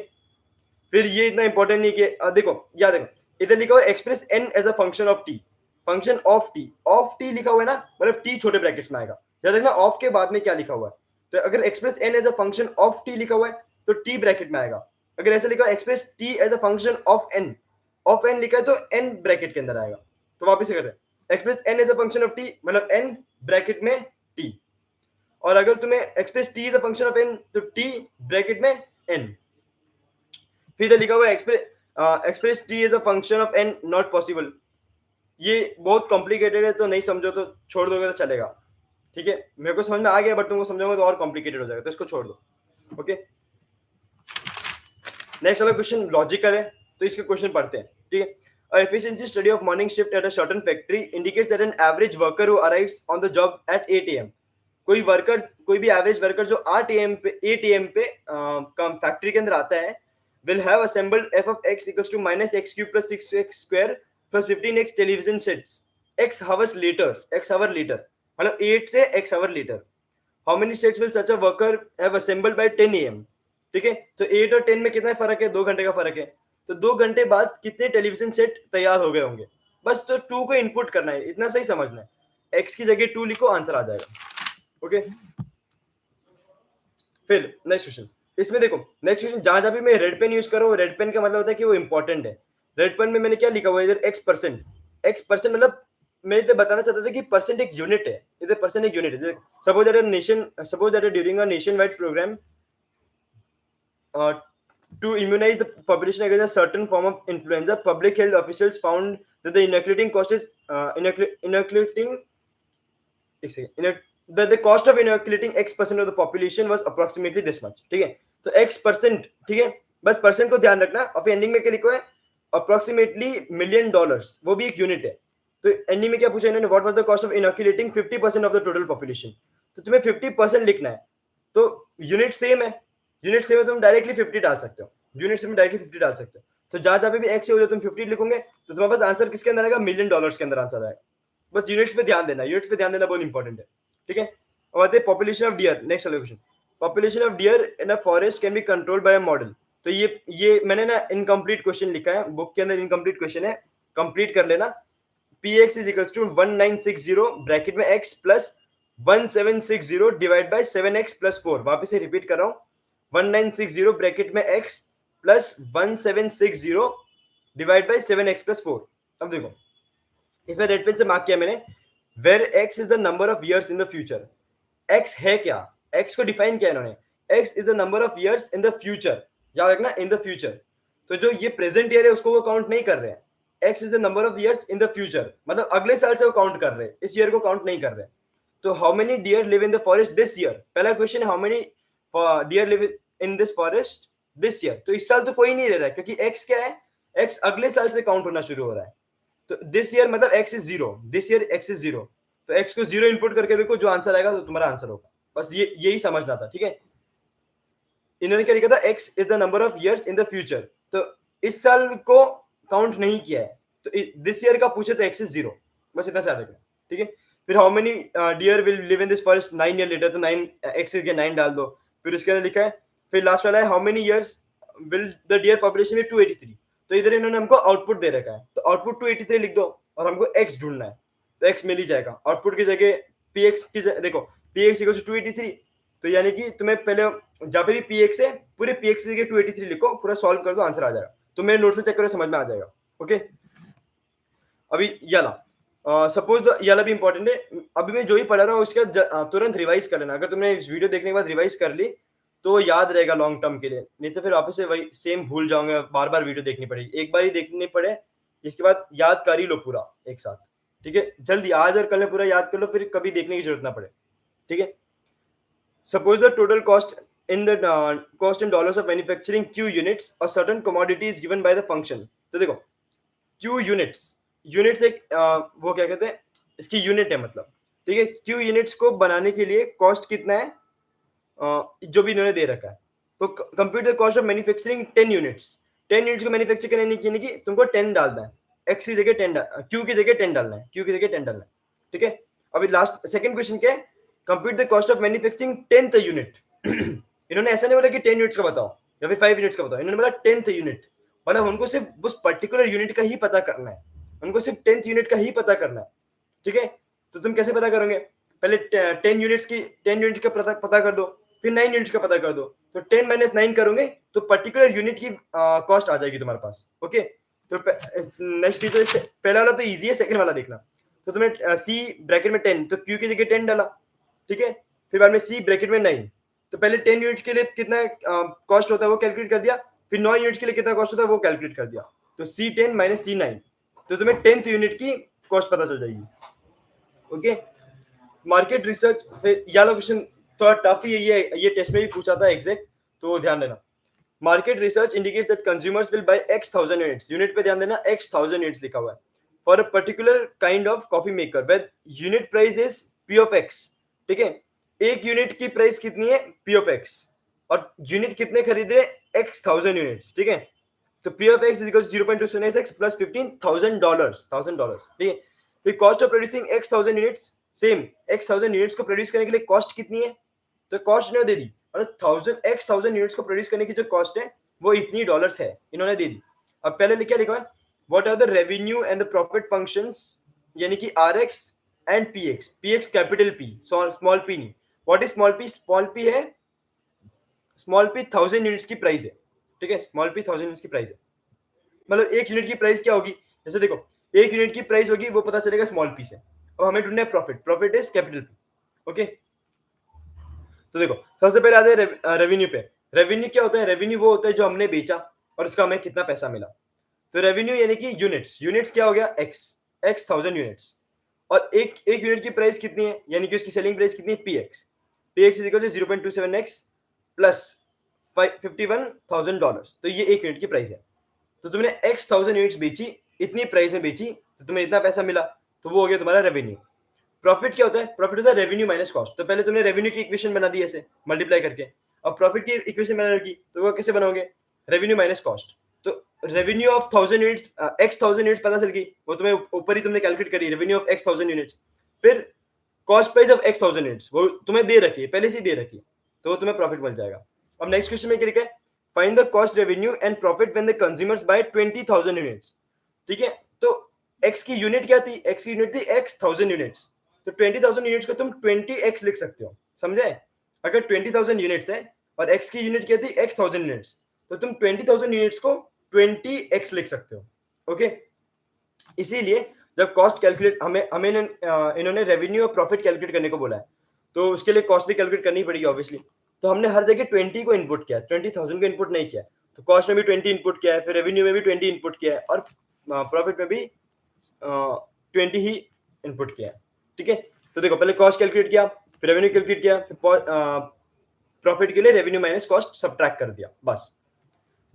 फिर ये इतना इंपॉर्टेंट नहीं कि देखो याद देखो इधर लिखा हुआ express n as a function of t, function of t लिखा हुआ है ना, मतलब t छोटे ब्रैकेट्स में आएगा। याद देखना ऑफ के बाद में क्या लिखा हुआ है, तो अगर express n as a function of t लिखा हुआ है तो t ब्रैकेट में आएगा, अगर ऐसे लिखा express T as a function of N लिखा है तो एन ब्रैकेट के अंदर आएगा। तो वापस से करते हैं, express N as a function of T मतलब एन ब्रैकेट में टी, और अगर तुम्हें express T is a function of N तो टी ब्रैकेट में एन। फिर इधर लिखा हुआ है express T is a function of N not possible. ये बहुत कॉम्प्लिकेटेड है, तो नहीं समझो तो छोड़ दोगे तो चलेगा, ठीक है। मेरे को समझ में आ गया, बट तुमको समझोगे तो और कॉम्प्लिकेटेड हो जाएगा, तो इसको छोड़ दो। ओके, नेक्स्ट वाला क्वेश्चन लॉजिकल है, तो इसके क्वेश्चन पढ़ते हैं, ठीक है। A efficiency study of morning shift at a certain factory indicates that an average worker who arrives on the job at 8 a.m. कोई भी एवरेज वर्कर जो 8 am पे फैक्ट्री के अंदर आता है will have assembled f of x equals to minus x cube plus 6x square plus 15x television sets x hours later, मतलब 8 से x hour later. How many sets will such a worker have assembled by 10 am? ठीक है, तो 8 और 10 में कितना फर्क है? 2 घंटे का फर्क है। तो 2 घंटे बाद कितने टेलीविजन सेट तैयार हो गए होंगे? बस तो 2 को इनपुट करना है, इतना सही समझना है। x की जगह 2 लिखो, आंसर आ जाएगा। ओके, फिर नेक्स्ट क्वेश्चन, इसमें देखो नेक्स्ट क्वेश्चन जहां भी मैं रेड पेन यूज करो, रेड पेन का मतलब होता है कि वो इंपॉर्टेंट है। रेड पेन में मैंने क्या लिखा हुआ है इधर? x% मतलब मैं इधर बताना चाहता था कि परसेंट एक यूनिट है, इधर परसेंट एक यूनिट है। Suppose that during a nationwide programme to immunize the population against a certain form of influenza, public health officials found that the inoculating cost is the cost of inoculating X% of the population was approximately this much. ठीक है, तो X%, ठीक है, बस percent को ध्यान रखना। और फिर एंडिंग में क्या लिखो है? अप्रोक्सीमेटली $1,000,000, वो भी एक यूनिट है। तो एंडिंग में क्या पूछा इन्होंने? What was the cost of inoculating 50% of the total population. तो तुम्हें 50% लिखना है, तो यूनिट सेम है, तुम डायरेक्टली 50 डाल सकते हो, तो जहां जहां पे भी एक्स हो जाए तुम 50 लिखोगे, तो तुम्हारे पास आंसर किसके अंदर आएगा? $1,000,000 के अंदर आंसर आएगा। बस यूनिट्स पे ध्यान देना बहुत इंपॉर्टेंट है, ठीक है। अब आते हैं population of dear, next question. Population of dear in a forest can be controlled by a model. तो ये मैंने ना इनकम्प्लीट क्वेश्चन लिखा है बुक के अंदर, इनकम्प्लीट क्वेश्चन है, कंप्लीट कर लेना। px is equals to 1960 bracket में x plus 1760 divide by 7x plus 4। वापस से रिपीट कर रहा हूं, 1960 ब्रैकेट में x plus 1760 divide by 7x plus 4। अब देखो इसमें रेड पेन से मार्क किया मैंने, where x is the number of years in the future. x है क्या? x को डिफाइन किया इन्होंने, x is the number of years in the future, याद रखना, इन द फ्यूचर। तो जो ये प्रेजेंट ईयर है उसको वो काउंट नहीं कर रहे हैं। x is the number of years in the future मतलब अगले साल से वो काउंट कर रहे हैं, इस ईयर को काउंट नहीं कर रहे हैं। तो how many deer live in the forest this year, पहला क्वेश्चन है how many deer live in this forest this year. तो इस साल तो कोई नहीं ले रहा है, क्योंकि x क्या है? x अगले साल से काउंट होना शुरू हो रहा है। तो दिस ईयर मतलब x is 0, this year x is 0, तो x को 0 इनपुट करके देखो, जो आंसर आएगा तो तुम्हारा आंसर होगा। बस यही समझना था, ठीक है। इन्होंने क्या लिखा था? x is the number of years in the future, तो इस साल को काउंट नहीं किया है, तो दिस ईयर का पूछे तो x इज 0, बस इतना सा देखना, ठीक है। फिर how many deer will live in this forest 9 year later, तो 9 x के 9 डाल दो। फिर उसके अंदर लिखा है, फिर लास्ट वाला है how many years will the deer population में 283। तो इधर इन्होंने हमको आउटपुट दे रखा है, तो आउटपुट 283 लिख दो और हमको x ढूंढना है, तो x मिल ही जाएगा। आउटपुट की जगह px की देखो px इक्वल टू 283, तो यानी कि तुम्हें पहले जहां पे भी px है पूरे px की जगह 283 लिखो, पूरा सॉल्व कर दो, आंसर आ जाएगा। तो मेरे नोट्स में चेक करो, समझ में आ जाएगा। ओके, अभी याला सपोज याला भी इंपॉर्टेंट है। अभी मैं जो ही पढ़ा रहा हूँ उसका तुरंत रिवाइज कर लेना। अगर तुमने इस वीडियो देखने के बाद रिवाइज कर ली तो याद रहेगा लॉन्ग टर्म के लिए, नहीं तो फिर वापस से वही सेम भूल जाओगे, बार बार वीडियो देखनी पड़ेगी। एक बार ही देखनी पड़े, इसके बाद याद कर ही लो पूरा एक साथ, ठीक है। जल्दी आज और कल में पूरा याद कर लो, फिर कभी देखने की जरूरत ना पड़े, ठीक है। Suppose the total cost in the cost in dollars of manufacturing q units a certain commodity is given by the function। तो देखो q यूनिट्स एक वो क्या कहते हैं, इसकी यूनिट है मतलब, ठीक है। q यूनिट्स को बनाने के लिए कॉस्ट कितना है जो भी इन्होंने दे रखा है। तो compute the cost of manufacturing 10 units, 10 units को मैन्युफैक्चर करने की तुमको 10 डालना है, x की जगह 10 q की जगह 10 डालना है, q की जगह 10 डालना है, ठीक है। अभी लास्ट सेकंड क्वेश्चन क्या है? Compute the cost of manufacturing 10th unit. इन्होंने ऐसा नहीं बोला कि 10 यूनिट्स का बताओ या फिर 5 यूनिट्स का बताओ, इन्होंने बोला 10th यूनिट, मतलब उनको सिर्फ उस पर्टिकुलर यूनिट का ही पता करना है, उनको सिर्फ 10th यूनिट का ही पता करना है, ठीक है। तो तुम कैसे पता करोगे? पहले 10 यूनिट्स का पता कर दो, फिर 9 यूनिट्स का पता कर दो, तो 10 माइनस 9 करोगे तो पर्टिकुलर यूनिट की कॉस्ट आ जाएगी तुम्हारे पास। ओके, तो नेक्स्ट चीज, तो पहला वाला तो इजी है, सेकंड वाला देखना। तो तुम्हें सी ब्रैकेट में 10, तो क्यू की जगह 10 डाला, ठीक है। फिर बाद में सी ब्रैकेट में 9, तो पहले 10 यूनिट्स के लिए कितना कॉस्ट होता है वो कैलकुलेट कर दिया, फिर 9 यूनिट्स के लिए कितना कॉस्ट होता है वो कैलकुलेट कर दिया। तो सी 10 माइनस सी 9, तो तुम्हें 10th यूनिट की कॉस्ट पता चल जाएगी। Okay, market research. फिर ये वाला क्वेश्चन थोड़ा टफ ही है, ये टेस्ट में भी पूछा था एग्जैक्ट, तो ध्यान देना। Market research indicates that consumers will buy x 1000 units, unit पे ध्यान देना, x 1000 यूनिट्स लिखा हुआ है, for a particular kind of coffee maker where unit price is p of x। ठीक है, एक यूनिट की प्राइस कितनी है, p ऑफ x, और यूनिट कितने खरीद रहे, x 1000 यूनिट्स। ठीक है, तो p of x is equal to 0.276 plus $15,000, ठीक है। फिर cost of producing x 1000 units, same x 1000 units को प्रोड्यूस करने के लिए कॉस्ट कितनी है, तो कॉस्ट इन्होंने दे दी, और 1000 यूनिट्स को प्रोड्यूस करने की जो कॉस्ट है वो इतनी डॉलर्स है, इन्होंने दे दी। अब पहले क्या लिखा है, what are the revenue and the profit functions, यानी कि rx and px capital p, small p नहीं। What is small p, small p है, स्मॉल p 1000 यूनिट्स की प्राइस है। ठीक है, स्मॉल p 1000 यूनिट्स की प्राइस है, मतलब एक यूनिट की प्राइस क्या होगी, जैसे देखो एक यूनिट की प्राइस होगी वो पता चलेगा स्मॉल p से। अब हमें ढूंढना है profit, profit is capital p। Okay, तो देखो सबसे पहले आते हैं रेवेन्यू पे। रेवेन्यू क्या होता है, रेवेन्यू वो होता है जो हमने बेचा और उसका हमें कितना पैसा मिला। तो रेवेन्यू यानी कि यूनिट्स, यूनिट्स क्या हो गया, x 1000 यूनिट्स, और एक यूनिट की प्राइस कितनी है, यानी कि उसकी सेलिंग प्राइस कितनी है, px is equal to 0.27x plus $51,000, तो ये एक यूनिट की प्राइस है। तो तुमने x 1000 यूनिट्स बेची, इतनी प्राइस में बेची, तो तुम्हें इतना पैसा मिला, तो वो हो गया तुम्हारा रेवेन्यू। प्रॉफिट क्या होता है, प्रॉफिट होता है रेवेन्यू माइनस कॉस्ट। तो पहले तुमने रेवेन्यू की इक्वेशन बना दी ऐसे मल्टीप्लाई करके, अब प्रॉफिट की इक्वेशन बना रखी, तो वो कैसे बनाओगे, रेवेन्यू माइनस कॉस्ट। तो revenue of 1000 units, x 1000 units पता चल गई, वो तुम्हें ऊपर ही तुमने कैलकुलेट करी, रेवेन्यू ऑफ x 1000 यूनिट्स। फिर cost price of x 1000 units, वो तुम्हें दे रखी है, पहले से दे रखी है, तो वो तुम्हें प्रॉफिट मिल जाएगा। अब नेक्स्ट क्वेश्चन में क्या लिखा है, find the cost revenue and profit when the consumers buy 20,000 units. ठीक है, तो x की यूनिट क्या थी, x की यूनिट थी x 1000 यूनिट्स, तो 20,000 यूनिट्स को तुम 20x लिख सकते हो, समझे। अगर 20,000 यूनिट्स है और x की यूनिट क्या थी, x 1000 यूनिट्स, तो तुम 20,000 यूनिट्स को 20x लिख सकते हो। ओके, इसीलिए जब कॉस्ट कैलकुलेट हमें इन्होंने रेवेन्यू और प्रॉफिट कैलकुलेट करने को बोला है, तो उसके लिए कॉस्ट भी कैलकुलेट करनी पड़ेगी ऑब्वियसली। तो हमने हर जगह 20 को इनपुट किया, 20,000 को इनपुट नहीं किया। तो कॉस्ट में भी 20 इनपुट किया है, फिर रेवेन्यू में भी 20 इनपुट किया है, और प्रॉफिट में भी 20 ही इनपुट किया है। ठीक है, तो देखो पहले कॉस्ट कैलकुलेट किया, फिर रेवेन्यू कैलकुलेट किया, फिर प्रॉफिट के लिए रेवेन्यू माइनस कॉस्ट सब्ट्रैक्ट कर दिया, बस।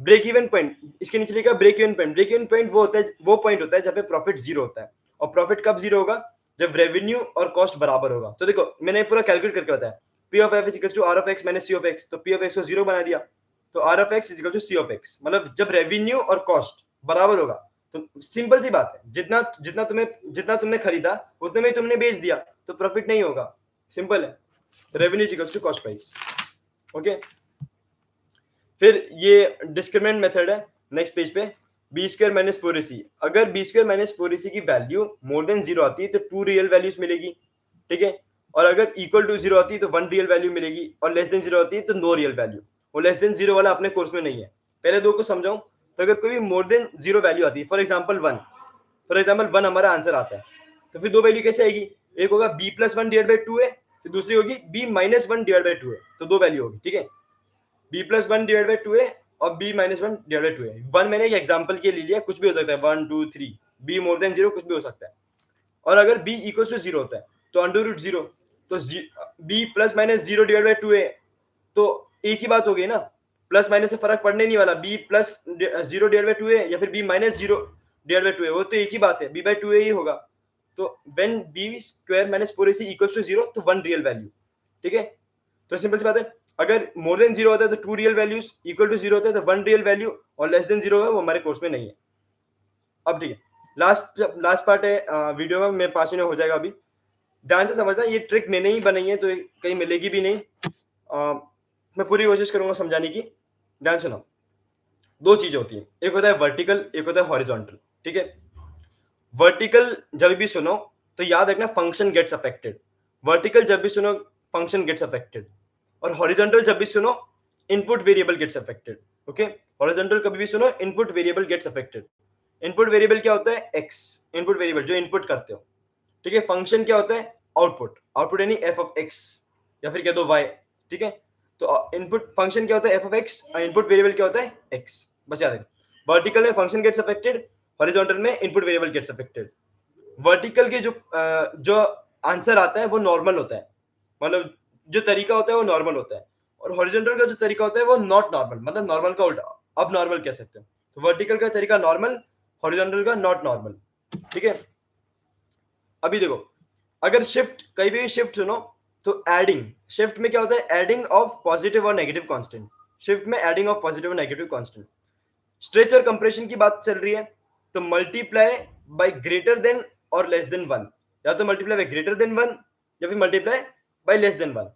ब्रेक इवन पॉइंट, इसके नीचे लिखा break even point. Break even point वो होता है, वो पॉइंट होता है जब पे प्रॉफिट जीरो होता है। और प्रॉफिट कब जीरो होगा, जब रेवेन्यू और कॉस्ट बराबर होगा। तो देखो मैंने पूरा कैलकुलेट करके बताया, P of F is equal to R of x minus C of x, तो पी ऑफ एक्स को जीरो बना दिया, तो R of X is equal to C of X, मतलब जब रेवेन्यू और कॉस्ट बराबर होगा, तो सिंपल सी बात है, जितना तुमने खरीदा उतने में तुमने बेच दिया, तो प्रॉफिट नहीं होगा, सिंपल है। Revenue is equal to cost price. Okay, फिर ये डिस्क्रिमिनेंट मेथड है नेक्स्ट पेज पे, बी स्क्वायर माइनस 4ac। अगर बी स्क्वायर माइनस 4ac की वैल्यू मोर देन जीरो आती है तो 2 रियल वैल्यूज मिलेगी। ठीक है, और अगर इक्वल टू जीरो आती है तो 1 रियल वैल्यू मिलेगी, और लेस देन जीरो आती है तो नो रियल वैल्यू। वो लेस देन जीरो वाला अपने कोर्स में नहीं है, पहले दो को समझाऊं। तो अगर कोई भी मोर देन जीरो वैल्यू आती है, फॉर एग्जाम्पल 1 हमारा आंसर आता है, तो फिर दो वैल्यू कैसे आएगी, एक होगा b प्लस 1 डिवाइड बाई 2 है, फिर दूसरी होगी b माइनस 1 डिवाइड बाई 2 है, तो दो वैल्यू होगी। ठीक है, b प्लस 1 डिवाइड बाई 2 है और b माइनस 1 डिवाइड बाई 2 है। 1 मैंने एक एग्जांपल के लिए लिया, कुछ भी हो सकता है, 1 2 3, b मोर देन 0 कुछ भी हो सकता है। और अगर b इक्वल टू 0 होता है तो अंडर रूट 0, तो b plus minus 0 divide by 2 है, तो एक ही बात हो गई ना, प्लस माइनस से फर्क पड़ने नहीं वाला, b प्लस 0 डिवाइड बाई 2 है या फिर b माइनस 0 डिवाइड बाई 2 है, वो तो एक ही बात है, b बाई 2 ही होगा। तो when b square minus 4ac equals to 0, तो 1 रियल वैल्यू। ठीक है, तो सिंपल सी बात है, अगर मोर देन जीरो होता है तो 2 रियल वैल्यूज, इक्वल टू 0 होता है तो 1 रियल वैल्यू, और लेस देन 0 है वो हमारे कोर्स में नहीं है। अब ठीक है, लास्ट पार्ट है वीडियो में, मेरे 5 मिनट हो जाएगा अभी, ध्यान से समझना, ये ट्रिक मैंने ही बनाई है तो कहीं मिलेगी भी नहीं। मैं पूरी कोशिश करूंगा समझाने की, ध्यान सुनो। दो चीजें होती है, एक होता है वर्टिकल, एक होता है हॉरिजॉन्टल। ठीक है, वर्टिकल जब भी सुनो तो याद रखना फंक्शन गेट्स अफेक्टेड, वर्टिकल जब भी सुनो फंक्शन गेट्स अफेक्टेड। और हॉरिजॉन्टल जब भी सुनो input variable gets affected. Okay, horizontal कभी भी सुनो input variable gets affected. Input variable क्या होता है? एक्स. इनपुट वेरिएबल जो इनपुट करते हो. ठीक है. फंक्शन क्या होता है? आउटपुट. आउटपुट यानी एफ ऑफ एक्स या फिर कह दो वाई. ठीक है. तो इनपुट फंक्शन क्या होता है? F of X. और इनपुट वेरिएबल क्या होता है? एक्स. बस याद रखना. वर्टिकल में फंक्शन गेट्स अफेक्टेड, हॉरिजॉन्टल में input variable gets affected. Vertical के जो आंसर आता है वो नॉर्मल होता है, मतलब जो तरीका होता है वो नॉर्मल होता है. और हॉरिजॉन्टल का जो तरीका होता है वो नॉट नॉर्मल, मतलब नॉर्मल का उल्टा, अब नॉर्मल कह सकते हो. तो वर्टिकल का तरीका नॉर्मल, हॉरिजॉन्टल का नॉट नॉर्मल. ठीक है. अभी देखो, अगर शिफ्ट कहीं भी शिफ्ट सुनो तो एडिंग, शिफ्ट में क्या होता है? एडिंग ऑफ पॉजिटिव और नेगेटिव कांस्टेंट. शिफ्ट में एडिंग ऑफ पॉजिटिव और नेगेटिव कांस्टेंट. स्ट्रेच और कंप्रेशन की बात चल रही है तो मल्टीप्लाई बाय ग्रेटर देन और लेस देन 1, या तो मल्टीप्लाई बाय ग्रेटर देन 1 या फिर मल्टीप्लाई बाय लेस देन 1.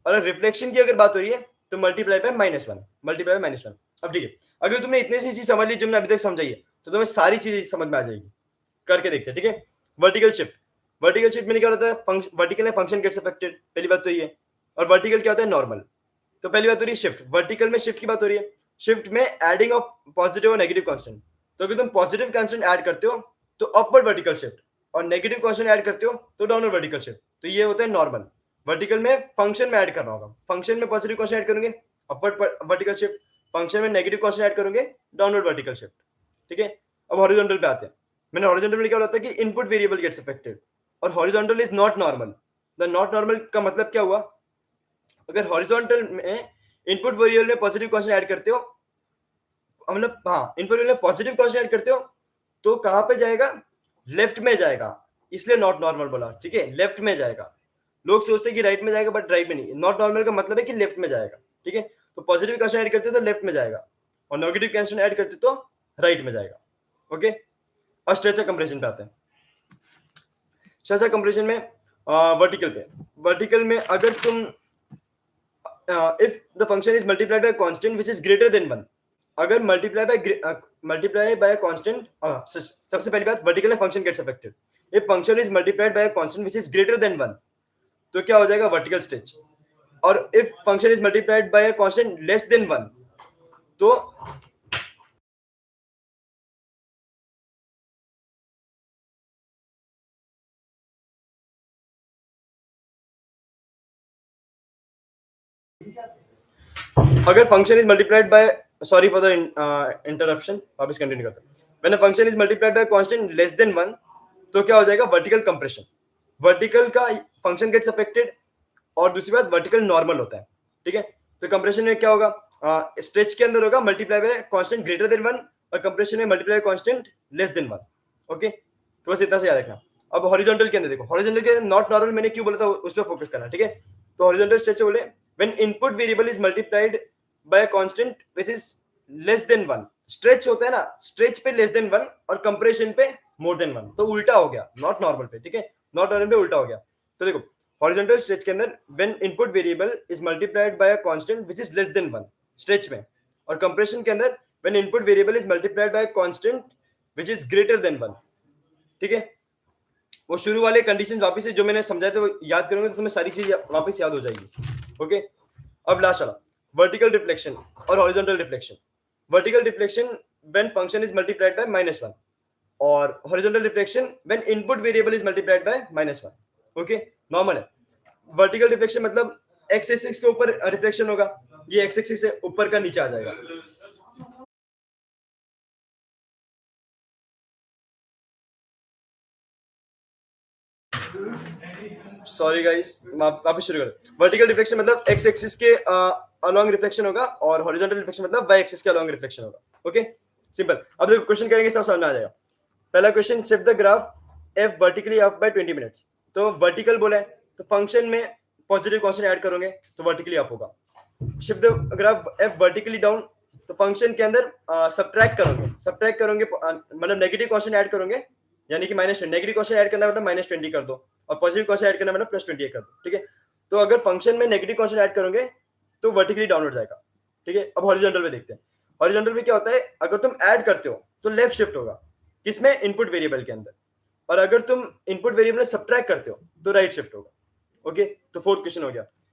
और रिफ्लेक्शन की अगर बात हो रही है तो मल्टीप्लाई बाय -1, मल्टीप्लाई बाय -1. अब ठीक है, अगर तुमने इतनी सी चीज समझ ली जो मैंने अभी तक समझाई है तो तुम्हें सारी चीजें समझ में आ जाएगी. करके देखते हैं. ठीक है. Vertical shift. वर्टिकल शिफ्ट में क्या होता है? वर्टिकल में फंक्शन गेट्स अफेक्टेड, पहली बात तो ये. और वर्टिकल क्या होता है? नॉर्मल. तो पहली बात हो रही है शिफ्ट. वर्टिकल में शिफ्ट की बात हो रही है. शिफ्ट में एडिंग ऑफ पॉजिटिव और नेगेटिव कांस्टेंट. तो अगर तुम पॉजिटिव कांस्टेंट ऐड करते हो तो अपवर्ड वर्टिकल शिफ्ट, और नेगेटिव कांस्टेंट ऐड करते हो तो डाउनवर्ड वर्टिकल शिफ्ट. तो ये होता है नॉर्मल. वर्टिकल में फंक्शन में ऐड करना होगा. फंक्शन में पॉजिटिव कांस्टेंट ऐड करेंगे, अपवर्ड वर्टिकल शिफ्ट. फंक्शन में नेगेटिव कांस्टेंट ऐड करोगे, डाउनवर्ड वर्टिकल शिफ्ट. ठीक है. अब हॉरिजॉन्टल पे आते हैं. मैंने हॉरिजॉन्टल में क्या होता है कि इनपुट वेरिएबल गेट्स अफेक्टेड, और horizontal is not normal. The not normal का मतलब क्या हुआ? अगर हॉरिजॉन्टल में इनपुट वेरिएबल में पॉजिटिव कांस्टेंट ऐड करते हो, मतलब हाँ, इनपुट वेरिएबल में पॉजिटिव कांस्टेंट ऐड करते हो तो कहां पे जाएगा? लेफ्ट में जाएगा. इसलिए नॉट नॉर्मल बोला. ठीक है, लेफ्ट में जाएगा. लोग सोचते हैं कि राइट में जाएगा, बट राइट में नहीं. नॉट नॉर्मल का मतलब है कि लेफ्ट में जाएगा. ठीक है. तो पॉजिटिव कांस्टेंट ऐड करते हो तो लेफ्ट में जाएगा, और नेगेटिव कांस्टेंट ऐड करते तो राइट में जाएगा. ओके. और स्ट्रेचर कंप्रेशन पे आते हैं. स्ट्रेचर कंप्रेशन में वर्टिकल पे, वर्टिकल में अगर तुम if the function is multiplied by constant which is greater than 1, अगर मल्टीप्लाई बाय कांस्टेंट, सबसे पहली बात वर्टिकल में function gets affected. If function is multiplied by constant which is greater than 1 तो क्या हो जाएगा? Vertical stretch. और if function is multiplied by constant less than 1 तो अगर function is multiplied by, sorry for the interruption, वापस continue करते हैं. When a function is multiplied by constant less than 1 तो क्या हो जाएगा? Vertical compression. वर्टिकल का फंक्शन गेट्स अफेक्टेड, और दूसरी बात वर्टिकल नॉर्मल होता है. ठीक है. तो कंप्रेशन में क्या होगा? स्ट्रेच के अंदर होगा multiply by constant greater than 1, और कंप्रेशन में multiply by constant less than 1. Okay. तो बस इतना से याद रखना. अब हॉरिजॉन्टल के अंदर देखो, हॉरिजॉन्टल के नॉट नॉर्मल मैंने क्यों बोला था, उस पर फोकस करना. ठीक है. तो हॉरिजॉन्टल स्ट्रेच बोले when input variable is multiplied by constant which is less than 1. Stretch होता है ना, स्ट्रेच पे लेस देन 1 और कंप्रेशन पे मोर देन 1, तो उल्टा हो गया नॉट नॉर्मल पे. ठीक है. नॉट नॉर्मल पे उल्टा हो गया. तो देखो, हॉरिजॉन्टल स्ट्रेच के अंदर when input variable is multiplied bye a constant which is less than 1 stretch में, और कंप्रेशन के अंदर when input variable is multiplied bye a constant which is greater than 1. ठीक है. वो शुरू वाले कंडीशन वापस से जो मैंने समझाया था वो याद करोगे तो तुम्हें सारी चीज वापस याद हो जाएगी. ओके. अब लास्ट वाला, वर्टिकल रिफ्लेक्शन और horizontal reflection. Vertical reflection when function is multiplied bye -1, और horizontal reflection when input variable is multiplied bye -1. Okay. Normal है. वर्टिकल रिफ्लेक्शन मतलब एक्स एक्सिस के ऊपर रिफ्लेक्शन होगा, ये एक्स एक्सिस से ऊपर का नीचे आ जाएगा. सॉरी गाइस, वापस शुरू करें. वर्टिकल रिफ्लेक्शन मतलब एक्स एक्सिस के अलोंग रिफ्लेक्शन होगा, और हॉरिजॉन्टल रिफ्लेक्शन मतलब वाई एक्सिस के अलोंग रिफ्लेक्शन होगा. ओके. सिंपल. अब देखो क्वेश्चन करेंगे, सब समझ में आ जाएगा. पहला question, shift the graph F vertically up by 20 minutes. तो वर्टिकल बोला है तो फंक्शन में पॉजिटिव कांस्टेंट ऐड करोगे तो वर्टिकली अप होगा. Shift the graph F vertically down तो फंक्शन के अंदर सब्ट्रैक्ट करोगे मतलब नेगेटिव कांस्टेंट ऐड करोगे, यानी कि -20. नेगेटिव कांस्टेंट ऐड करना मतलब -20 कर दो, और पॉजिटिव कांस्टेंट ऐड करना मतलब +20 कर दो. ठीक है. तो अगर फंक्शन में नेगेटिव कांस्टेंट ऐड करोगे तो वर्टिकली डाउनवर्ड जाएगा. ठीक है. अब हॉरिजॉन्टल पे देखते हैं. हॉरिजॉन्टल में क्या होता है? अगर तुम ऐड करते हो तो लेफ्ट शिफ्ट होगा, किसमें? इनपुट वेरिएबल के अंदर. और अगर तुम इनपुट वेरिएबल में सब्ट्रैक्ट करते हो तो राइट शिफ्ट होगा. ओके. तो फोर्थ क्वेश्चन हो गया.